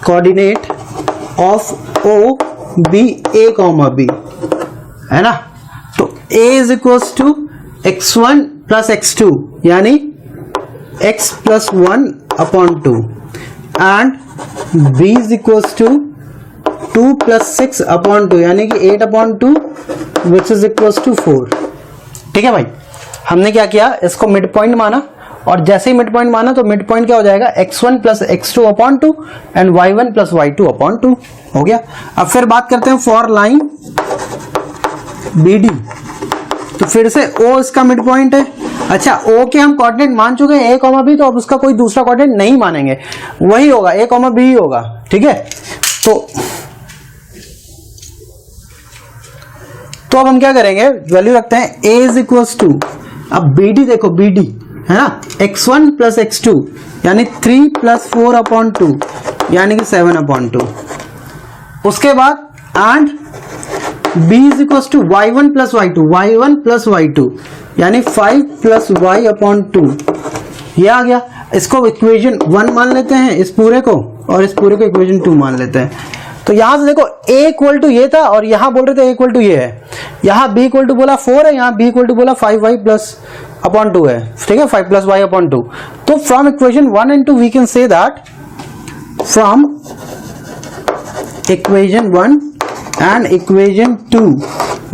coordinate of O B A, B है ना। तो A is equals to x1 plus x2 यानी x plus 1 upon 2 and B is equals to 2 plus 6 upon 2 यानी कि 8 upon 2 which is equals to 4। ठीक है भाई, हमने क्या किया, इसको मिड पॉइंट माना और जैसे ही मिड पॉइंट माना तो मिड पॉइंट क्या हो जाएगा, x1 plus x2 upon 2 and y1 plus y2 upon 2 हो गया। अब फिर बात करते हैं फॉर लाइन BD, तो फिर से O इसका मिड पॉइंट है। अच्छा, O के हम कोऑर्डिनेट मान चुके हैं A, B, तो अब उसका कोई दूसरा कोऑर्डिनेट नहीं मानेंगे, वही होगा A, B ही होगा। ठीक है, तो अब हम क्या करेंगे, वैल्यू रखते हैं A इज इक्वल्स टू, अब BD देखो, BD है ना x1 प्लस x2 यानी 3 प्लस 4 अपॉन 2 यानी कि 7 अपॉन 2। उसके बाद and B is equal to y1 plus y2 यानी 5 प्लस y अपॉन 2, ये आ गया। इसको इक्वेशन 1 मान लेते हैं इस पूरे को, और इस पूरे को इक्वेशन 2 मान लेते हैं। तो यहां से देखो A इक्वल टू ये था और यहां बोल रहे थे A इक्वल टू ये है, यहां B इक्वल टू बोला 4 है, यहां B इक्वल टू बोला 5y प्लस अपॉन 2 है। ठीक है, 5 प्लस y अपॉन 2। तो from equation 1 and 2 we can say that, from equation 1 and equation 2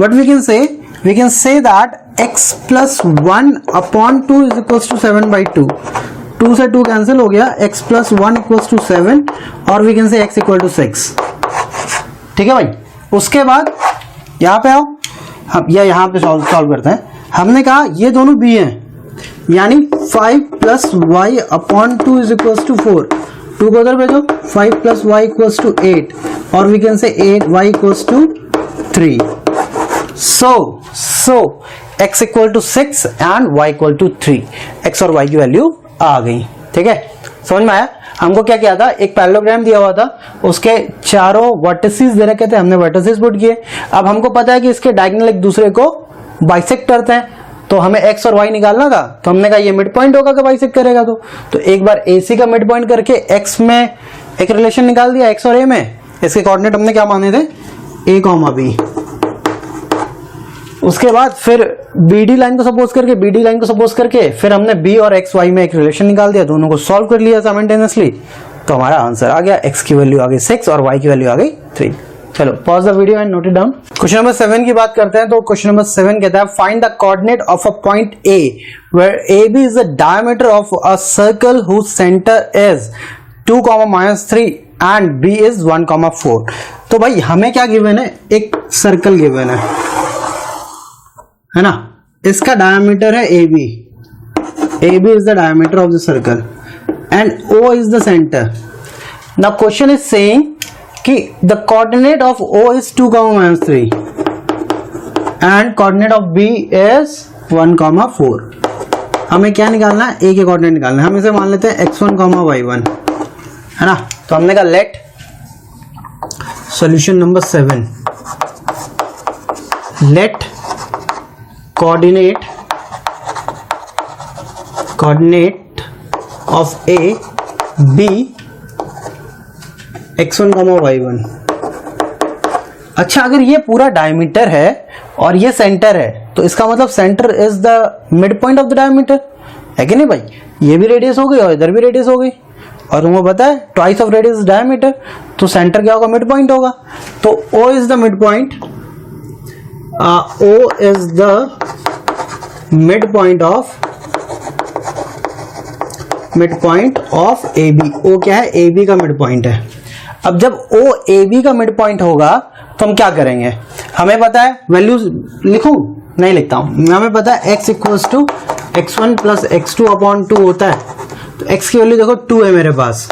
what we can say that x plus 1 upon 2 is equals to 7 by 2, 2 से 2 cancel हो गया, x plus 1 equals to 7 और we can say x equal to 6। ठीक है भाई, उसके बाद यहाँ पे आओ, हम या यहाँ पे सॉल्व करते हैं। हमने कहा ये दोनों b हैं यानी 5 plus y upon 2 is equals to 4, 2 को उधर भेजो, 5 प्लस y इक्वल्स टू 8 और we can say 8y equals to 3। So x equal to 6 and y equal to 3, x और y की वैल्यू आ गई। ठीक है, समझ में आया। हमको क्या किया था, एक पैरेललोग्राम दिया हुआ था, उसके चारों वर्टिसेस दे रखे थे, हमने वर्टिसेस पुट किए। अब हमको पता है कि इसके डायगोनल एक दूसरे को बाइसेक्ट करते हैं, तो हमें x और y निकालना था, तो हमने कहा ये मिड पॉइंट होगा कि बाइसेक्ट करेगा। तो एक बार AC का मिड पॉइंट करके x में एक रिलेशन निकाल दिया, x और a में। इसके कोऑर्डिनेट हमने क्या माने थे, A, B। उसके बाद फिर BD लाइन को सपोज करके फिर हमने B और XY में एक रिलेशन निकाल दिया, दोनों को सॉल्व कर लिया साइमल्टेनियसली, तो हमारा आंसर आ गया, x की वैल्यू आ गई 6 और y की वैल्यू आ गई 3। चलो pause the video and note it down. Question number 7 की बात करते हैं। तो क्वेश्चन नंबर 7 कहता है find the coordinate of a point A where AB is the diameter of a circle whose centre is 2, -3 and B is 1, 4। तो भाई हमें क्या गिवन है, एक सर्कल गिवन है ना, इसका डायमीटर है AB is the diameter of the circle and O is the centre. Now question is saying कि the coordinate of O is 2, -3 and coordinate of B is 1, 4। हमें क्या निकालना है, A के कोऑर्डिनेट निकालना है। हम इसे मान लेते हैं x1, y1 है ना। तो हमने कहा let solution number 7, let coordinate of A B x1, y1। अच्छा, अगर ये पूरा डायमीटर है और ये सेंटर है तो इसका मतलब centre is the mid point of the diameter, है कि नहीं भाई। ये भी रेडियस हो गई और इधर भी रेडियस हो गई, और तुमको पता है ट्वाइस ऑफ रेडियस डायमीटर, तो सेंटर क्या होगा, मिड पॉइंट होगा। तो O is the mid point, O is the mid point of AB। O क्या है, AB का मिड पॉइंट है। अब जब O AB का मिड पॉइंट होगा तो हम क्या करेंगे, हमें पता है, वैल्यूज लिखूं, नहीं लिखता हूं, हमें पता है x equals to x1 plus x2 upon 2 होता है। तो x की वैल्यू देखो 2 है मेरे पास,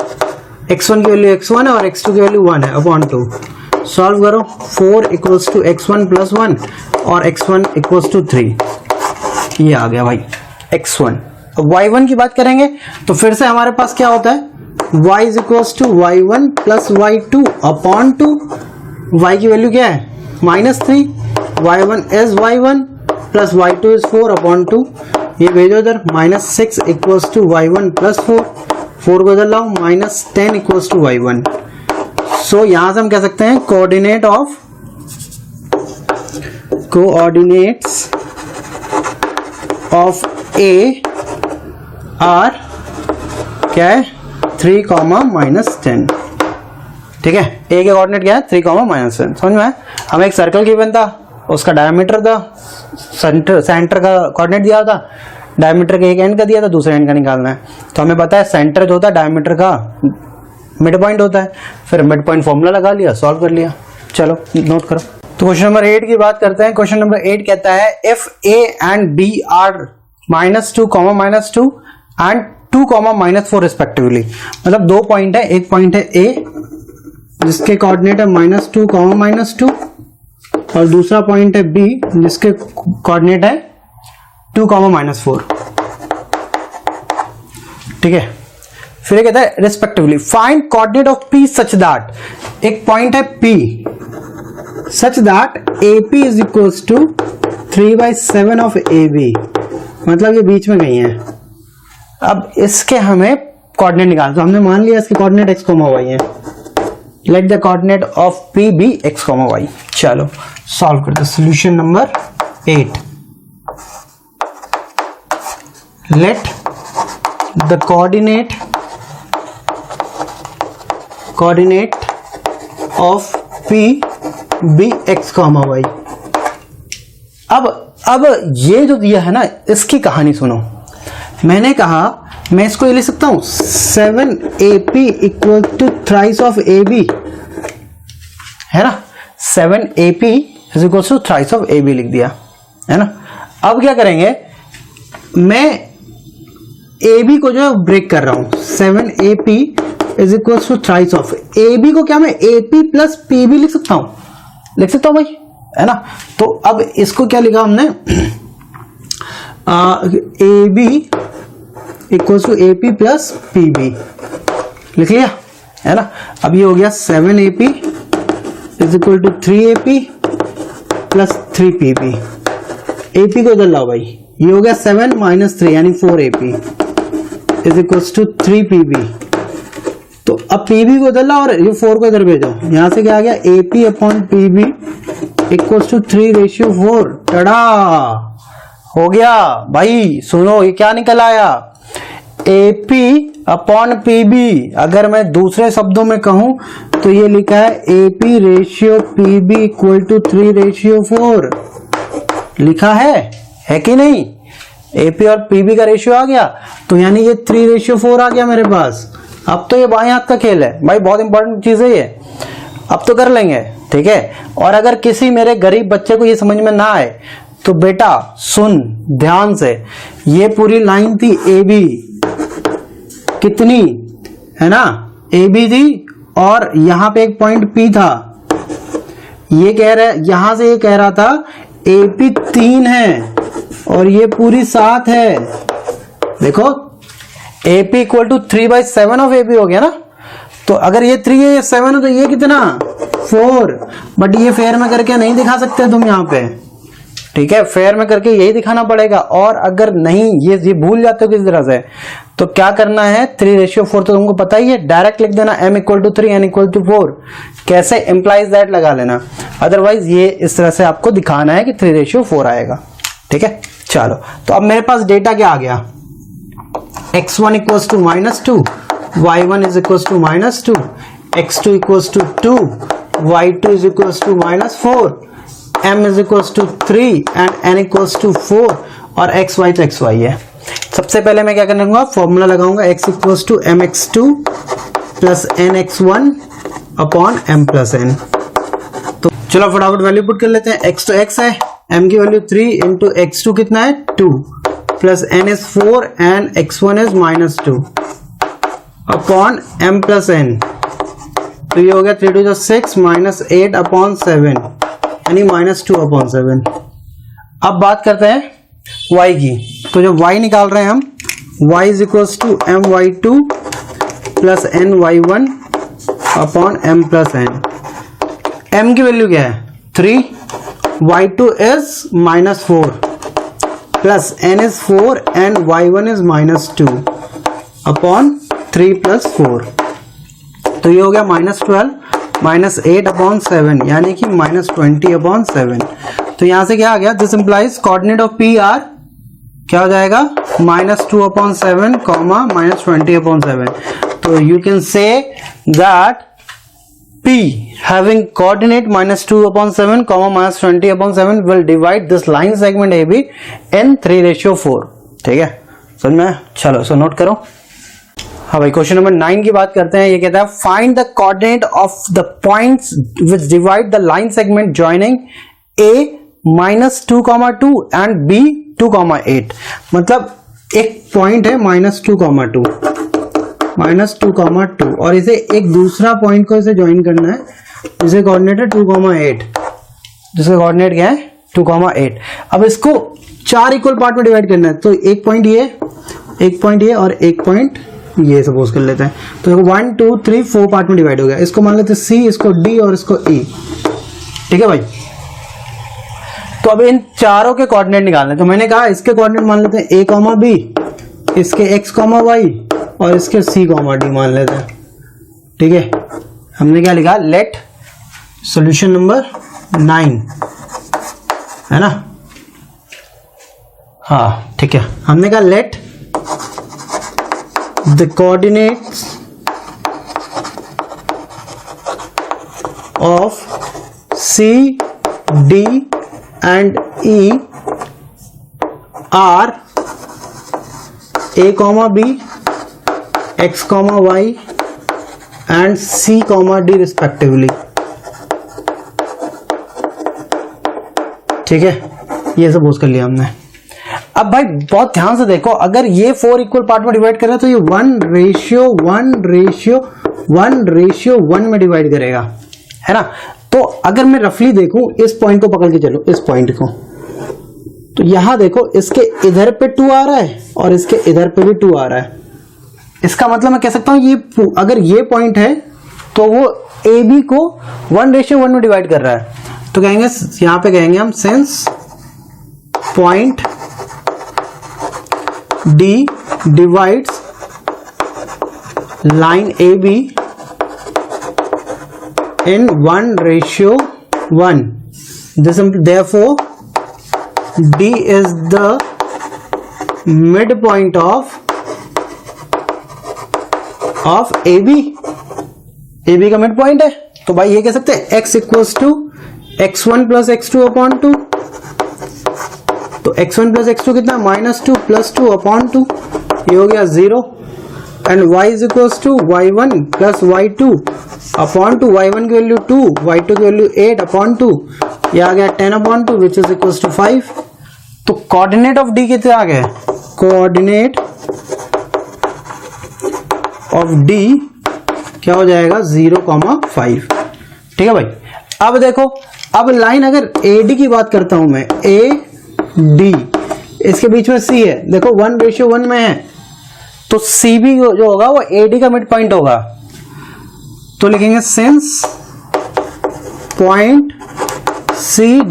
x1 की वैल्यू x1 है और x2 की वैल्यू 1 है अपॉन 2। सॉल्व करो, 4 इक्वल्स टू x1 प्लस 1 और x1 इक्वल्स टू 3, ये आ गया भाई x1। y1 की बात करेंगे तो फिर से हमारे पास क्या होता है, y is equals to y1 plus y2 upon 2। y की वैल्यू क्या है, -3, y1 is y1 plus Y two is 4 upon 2, ये भेजो इधर, minus 6 equals to Y one plus 4, 4 को इधर लाओ, minus 10 equals to Y one. So यहां से हम कह सकते हैं कोऑर्डिनेट्स ऑफ ए आर क्या है 3, -10। ठीक है, ए के कोऑर्डिनेट क्या है 3, -10। समझ में? हमें एक सर्कल गिवन था, उसका डायमीटर था, सेंटर का कोऑर्डिनेट दिया था, डायमीटर के एक एंड का दिया था, दूसरे एंड का निकालना है। तो हमें पता है सेंटर जो होता है डायमीटर का मिड पॉइंट होता है, फिर मिड पॉइंट फॉर्मूला लगा लिया, सॉल्व कर लिया। चलो नोट करो। तो क्वेश्चन नंबर 8 की बात करते हैं। क्वेश्चन नंबर 8 कहता है if A and B are -2, -2 and 2, -4 respectively. मतलब दो पॉइंट है, एक पॉइंट है ए जिसके कोऑर्डिनेट है -2, -2 और दूसरा पॉइंट है बी जिसके कोऑर्डिनेट है 2, -4। ठीक है, फिर कहता है respectively find coordinate of P such that, एक पॉइंट है P such that A P is equals to 3/7 of A B, मतलब ये बीच में कहीं है। अब इसके हमें कोऑर्डिनेट निकालना, तो हमने मान लिया इसके कोऑर्डिनेट x, y है। Let the coordinate of P be x, y। चलो सॉल्व करते हैं। Solution number 8, let the coordinate of P be x, y। अब ये जो दिया है ना, इसकी कहानी सुनो। मैंने कहा मैं इसको ये लिख सकता हूं 7AP equal to thrice of AB, है ना। 7AP is equal to thrice of AB लिख दिया, है ना। अब क्या करेंगे, मैं AB को जो है ब्रेक कर रहा हूं। 7AP is equal to thrice of AB को क्या मैं AP प्लस PB लिख सकता हूं भाई, है ना। तो अब इसको क्या लिखा हमने, AB equal to AP plus PB लिख लिया, है ना। अब ये हो गया 7AP is equal to 3AP plus 3PB। AP को इधर लाओ भाई, ये हो गया 7 - 3 यानी 4AP is equal to 3PB। तो अब PB को इधर लाओ और ये 4 को इधर भेजो, यहां से क्या आ गया AP upon PB equal to 3/4। टड़ा हो गया भाई। सुनो ये क्या निकल आया, AP अपॉन PB। अगर मैं दूसरे शब्दों में कहूं तो ये लिखा है AP ratio PB equal to 3/4 लिखा है कि नहीं। AP और PB का रेशियो आ गया, तो यानी ये 3/4 आ गया मेरे पास। अब तो ये बाएं हाथ का खेल है भाई, बहुत इंपॉर्टेंट चीज है ये, अब तो कर लेंगे, ठीक है। और अगर किसी मेरे गरीब बच्चे को ये समझ में ना आए तो बेटा सुन ध्यान से, ये पूरी लाइन थी AB, कितनी है ना, AB थी, और यहां पे एक पॉइंट P था। ये कह रहा, यहां से ये कह रहा था AP 3 है और ये पूरी 7 है। देखो AP equal to 3/7 of AB हो गया ना। तो अगर ये 3 है, ये 7 है, तो ये कितना 4। बट ये फेयर में करके नहीं दिखा सकते तुम यहाँ पे, ठीक है। फेयर में करके यही दिखाना पड़ेगा। और अगर नहीं ये भूल जाते हो किसी तरह से, तो क्या करना है 3/4 तो तुमको पता ही है, डायरेक्ट लिख देना m equal to 3 n equal to 4। कैसे इम्प्लाइज दैट लगा लेना, अदरवाइज ये इस तरह से आपको दिखाना है कि 3/4 आएगा, ठीक है। चलो तो अब मेरे पास डेटा क्या आ गया, x1 equals to -2, y1 is equals to -2, x2 equals to 2, y2 is equals to -4, m is equals to 3 and n equals to 4 और xy तो xy है। सबसे पहले मैं क्या करने लूंगा, फॉर्मूला लगाऊंगा x equals to mx2 plus nx1 upon m plus n। तो चलो फटाफट वैल्यू पुट कर लेते हैं। x तो x है, m की वैल्यू 3 इंटू x2 कितना है 2 plus n is 4 and x1 is -2 upon m plus n। तो ये हो गया 3 to 6 -8 अपॉन 7 यानी -2 अपॉन 7। अब बात करते हैं y की। तो जब y निकाल रहे हैं हम, y is equals to my2 plus ny1 upon m plus n। m की वैल्यू क्या है 3, y2 is -4 plus n is 4 and y1 is -2 upon 3 + 4, तो ये हो गया -12 -8 अपॉन 7 यानी कि -20 अपॉन 7। तो यहां से क्या आ गया, this implies coordinate of P R क्या हो जाएगा -2 अपॉन 7 -20 अपॉन 7। तो you can say that P having coordinate -2 upon 7, -20 upon 7 will divide this line segment AB in 3:4। ठीक है, समझ में? चलो सो नोट करो। हाँ भाई, क्वेश्चन नंबर 9 की बात करते हैं। ये कहता है find the coordinate of the points which divide the line segment joining A -2,2 and B 2,8। मतलब एक पॉइंट है -2,2 और इसे एक दूसरा पॉइंट को इसे ज्वाइन करना है, जिसे कोऑर्डिनेट है 2,8, जिसका कोऑर्डिनेट क्या है 2,8। अब इसको 4 इक्वल पार्ट में डिवाइड करना है, तो एक पॉइंट ये, एक पॉइंट ये और एक पॉइंट ये सपोज कर लेते हैं। तो 1 2 3 4 पार्ट में डिवाइड हो गया। इसको मान लेते हैं C, इसको D और इसको E। ठीक है भाई, तो अब इन चारों के कोऑर्डिनेट निकालने। तो मैंने कहा इसके कोऑर्डिनेट मान लेते हैं A, B, इसके X, Y और इसके C, D मान लेते हैं। ठीक है, हमने क्या लिखा, लेट सॉल्यूशन नंबर 9 है ना। हाँ ठीक है, हमने कहा let the coordinates of C, D and E are A, B, X, Y and C, D respectively। ठीक है, ये सपोज कर लिया हमने। अब भाई बहुत ध्यान से देखो, अगर ये 4 इक्वल पार्ट में डिवाइड कर रहा है तो ये 1:1:1 में डिवाइड करेगा, है ना। तो अगर मैं रफली देखूं, इस पॉइंट को पकड़ के चलो, इस पॉइंट को, तो यहां देखो इसके इधर पे 2 आ रहा है और इसके इधर पे भी 2 आ रहा है। इसका मतलब मैं कह सकता हूं ये अगर ये पॉइंट है तो वो ए बी को 1:1 में डिवाइड कर रहा है। तो कहेंगे यहां पे कहेंगे हम since point D divides line A B in 1:1, therefore D is the midpoint of AB। AB का मिड पॉइंट है, तो भाई ये कह सकते हैं x equals to x1 + x2 upon 2। तो x1 + x2 कितना, -2 + 2 अपॉन 2, ये हो गया 0। And y is equals to y1 + y2 upon 2, y1 की वैल्यू 2, y2 की वैल्यू 8 अपॉन 2, ये आ गया 10 upon 2 which is equals to 5। तो कोऑर्डिनेट ऑफ D कितने आ गए, कोऑर्डिनेट ऑफ D क्या हो जाएगा 0,5। ठीक है भाई, अब देखो, अब लाइन अगर AD की बात करता हूं मैं, AD, इसके बीच में C है, देखो 1:1 में है, तो C भी जो होगा वो AD का मिड पॉइंट होगा। तो लिखेंगे since point C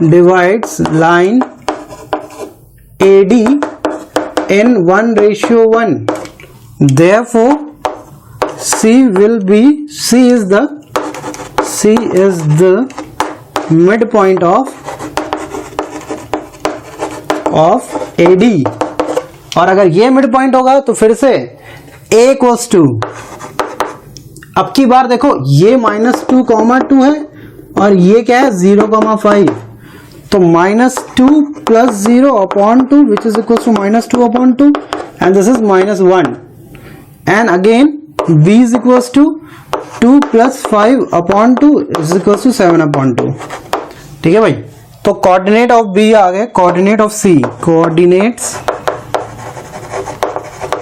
divides line AD in 1:1, therefore C is the midpoint of AD। और अगर ये मिड पॉइंट होगा तो फिर से A इक्वल्स टू, अब की बार देखो ये -2,2 है और ये क्या है 0,5, तो -2 + 0 upon 2 which is equals to -2 upon 2 and this is -1 and again B is equals to 2 + 5 upon 2 is equals to 7 upon 2। ठीक है भाई, तो कोऑर्डिनेट ऑफ B आ गए, coordinate of C,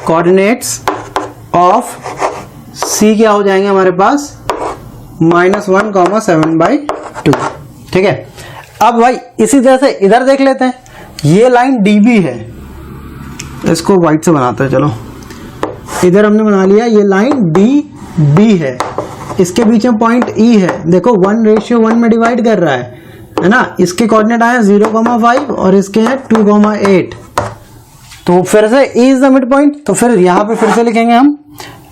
coordinates of C क्या हो जाएंगे हमारे पास -1,7/2। ठीक है, अब भाई इसी तरह से इधर देख लेते हैं, ये लाइन DB है, इसको व्हाइट से बनाते हैं। चलो इधर हमने बना लिया, ये लाइन DB है, इसके बीच में पॉइंट E है, देखो 1:1 में डिवाइड कर रहा है, है ना, इसके कोऑर्डिनेट आए 0,5 और इसके हैं 2,8। तो फिर से E is the mid point, तो फिर यहां पे फिर से लिखेंगे हम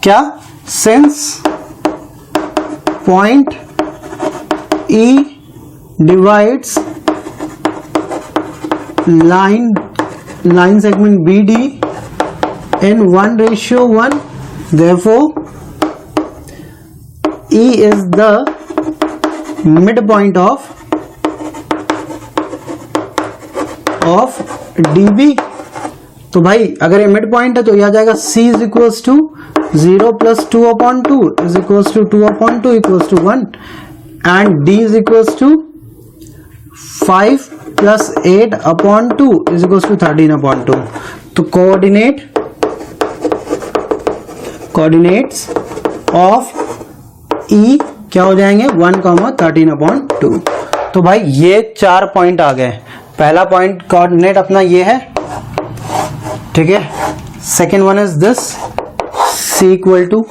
क्या, since point E divides line segment BD in 1:1, therefore E is the midpoint of DB। तो भाई अगर ये मिड पॉइंट है तो यह आ जाएगा C is equals to 0 plus 2/2 is equals to 2/2 equals to 1 and D is equals to 5 plus 8/2 is equals to 13/2। तो कोऑर्डिनेट्स ऑफ E क्या हो जाएंगे 1,13/2। तो भाई ये 4 पॉइंट आ गए। पहला पॉइंट कोऑर्डिनेट अपना ये है, ठीक है। Second one is this C equal to,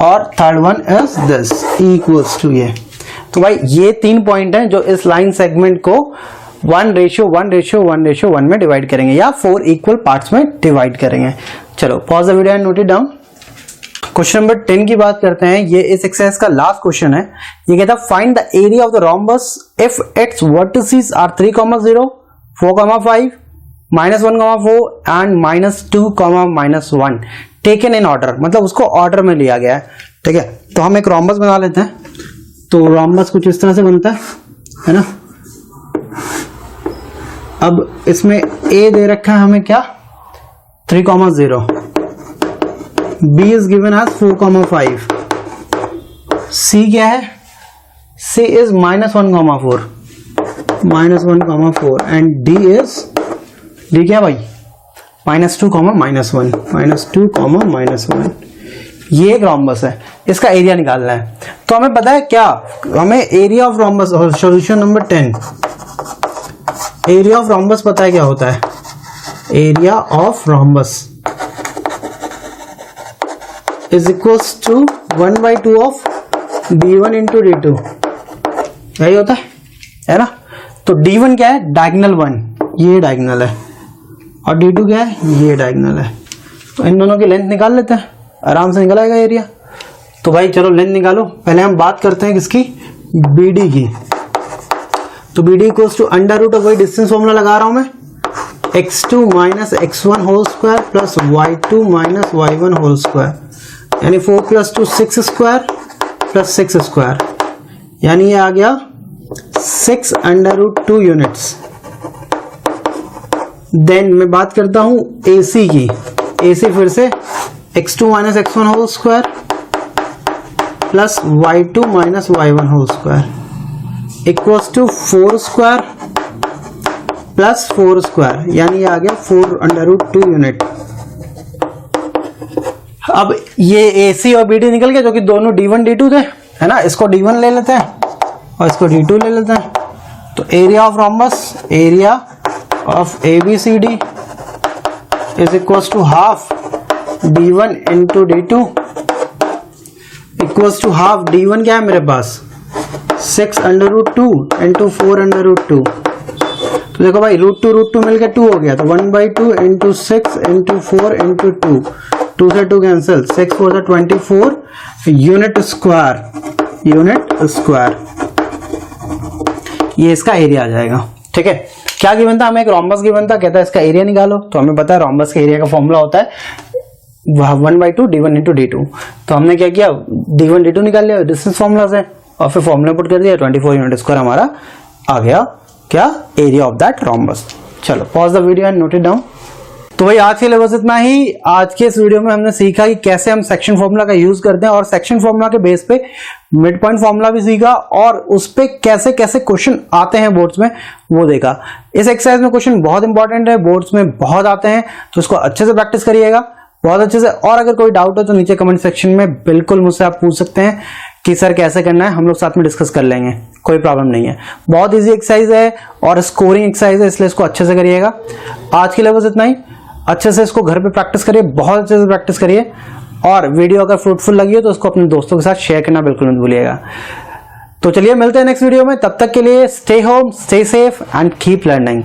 और third one is this E equals to ये। तो भाई ये 3 पॉइंट हैं जो इस लाइन सेगमेंट को 1:1:1:1 में डिवाइड करेंगे या 4 इक्वल पार्ट्स में डिवाइड करेंगे। चलो pause the video and note it down. Question number 10 की बात करते हैं। ये इस एक्सरसाइज का लास्ट क्वेश्चन है। ये कहता है find the area of the rhombus if its vertices are 3,0, 4,5, -1,4 and -2, -1 taken in order, मतलब उसको ऑर्डर में लिया गया है, ठीक है। तो हम एक रोम्बस बना लेते हैं। तो रोम्बस कुछ इस तरह से बनता है ना। अब इसमें A दे रखा है हमें क्या, 3,0, B is given as 4,5, C क्या है, C is -1,4 and D क्या भाई, -2, -1 ये एक रोम्बस है, इसका एरिया निकालना है। तो हमें पता है क्या, हमें area of rhombus, solution number 10, area of rhombus पता है क्या होता है। Area of rhombus is equals to 1/2 of D1 into D2, यही होता है ना। तो D1 क्या है, डायगोनल 1, ये डायगोनल है, और D2 क्या है, ये डायगोनल है। तो इन दोनों की लेंथ निकाल लेते हैं, आराम से निकल आएगा एरिया। तो भाई चलो लेंथ निकालो। पहले हम बात करते हैं किसकी, BD की। तो BD equals to under root of, वही डिस्टेंस फॉर्मूला लगा रहा हूं मैं, x2 - x1 whole square plus y2 - y1 whole square, यानी 4 + 2 6 स्क्वायर प्लस 6 स्क्वायर, यानी ये आ गया 6 √2 यूनिट्स। देन मैं बात करता हूं AC की। AC फिर से x2 - x1 whole square plus y2 - y1 whole square equals to 4 square plus 4 square, यानी आ गया 4 √2 यूनिट। अब ये AC और BD निकल गया, जो कि दोनों D1 D2 थे, है ना। इसको D1 ले लेते हैं और इसको D2 ले लेते हैं। तो area of rhombus, area of ABCD is equals to half D1 into D2 equals to half D1 क्या है मेरे पास, 6 √2 इंटू 4 √2। तो देखो भाई √2 मिलकर 2 हो गया, तो 1/2 इंटू 6 इंटू 4 इंटू 2, 2 से 2 कैंसिल, 6 4 से 24 यूनिट स्क्वायर, ये इसका एरिया आ जाएगा, ठीक है। क्या गिवन था हमें, एक रोम्बस गिवन था, कहता है इसका एरिया निकालो। तो हमें पता है रोम्बस के एरिया का फॉर्मूला होता है 1/2 D1 इंटू D2। तो हमने क्या किया, D1 D2 निकाल लिया डिस्टेंस फॉर्मूला से, और फिर फॉर्मूला पुट कर दिया, 24 यूनिट स्क्वायर हमारा आ गया क्या, एरिया ऑफ दैट रोम्बस। चलो pause the video and note it down. तो भाई आज के लिए बस इतना ही। आज के इस वीडियो में हमने सीखा कि कैसे हम सेक्शन फॉर्मूला का यूज करते हैं, और सेक्शन फॉर्मूला के बेस पे मिड पॉइंट फॉर्मूला भी सीखा, और उस पे कैसे कैसे क्वेश्चन आते हैं बोर्ड्स में वो देखा। इस एक्सरसाइज में क्वेश्चन बहुत इंपॉर्टेंट है, बोर्ड्स में बहुत आते हैं, तो इसको अच्छे से प्रैक्टिस करिएगा, बहुत अच्छे से। और अगर कोई डाउट हो तो नीचे कमेंट सेक्शन में बिल्कुल मुझसे आप पूछ सकते हैं कि सर कैसे करना है, हम लोग साथ में डिस्कस कर लेंगे, कोई प्रॉब्लम नहीं है। बहुत इजी एक्सरसाइज है और स्कोरिंग एक्सरसाइज है, इसलिए इसको अच्छे से करिएगा। आज के लिए बस इतना ही। अच्छे से इसको घर पे प्रैक्टिस करिए, बहुत अच्छे से प्रैक्टिस करिए, और वीडियो अगर फ्रूटफुल लगी हो तो उसको अपने दोस्तों के साथ शेयर करना बिल्कुल मत भूलिएगा। तो चलिए मिलते हैं नेक्स्ट वीडियो में, तब तक के लिए stay home, stay safe and keep learning.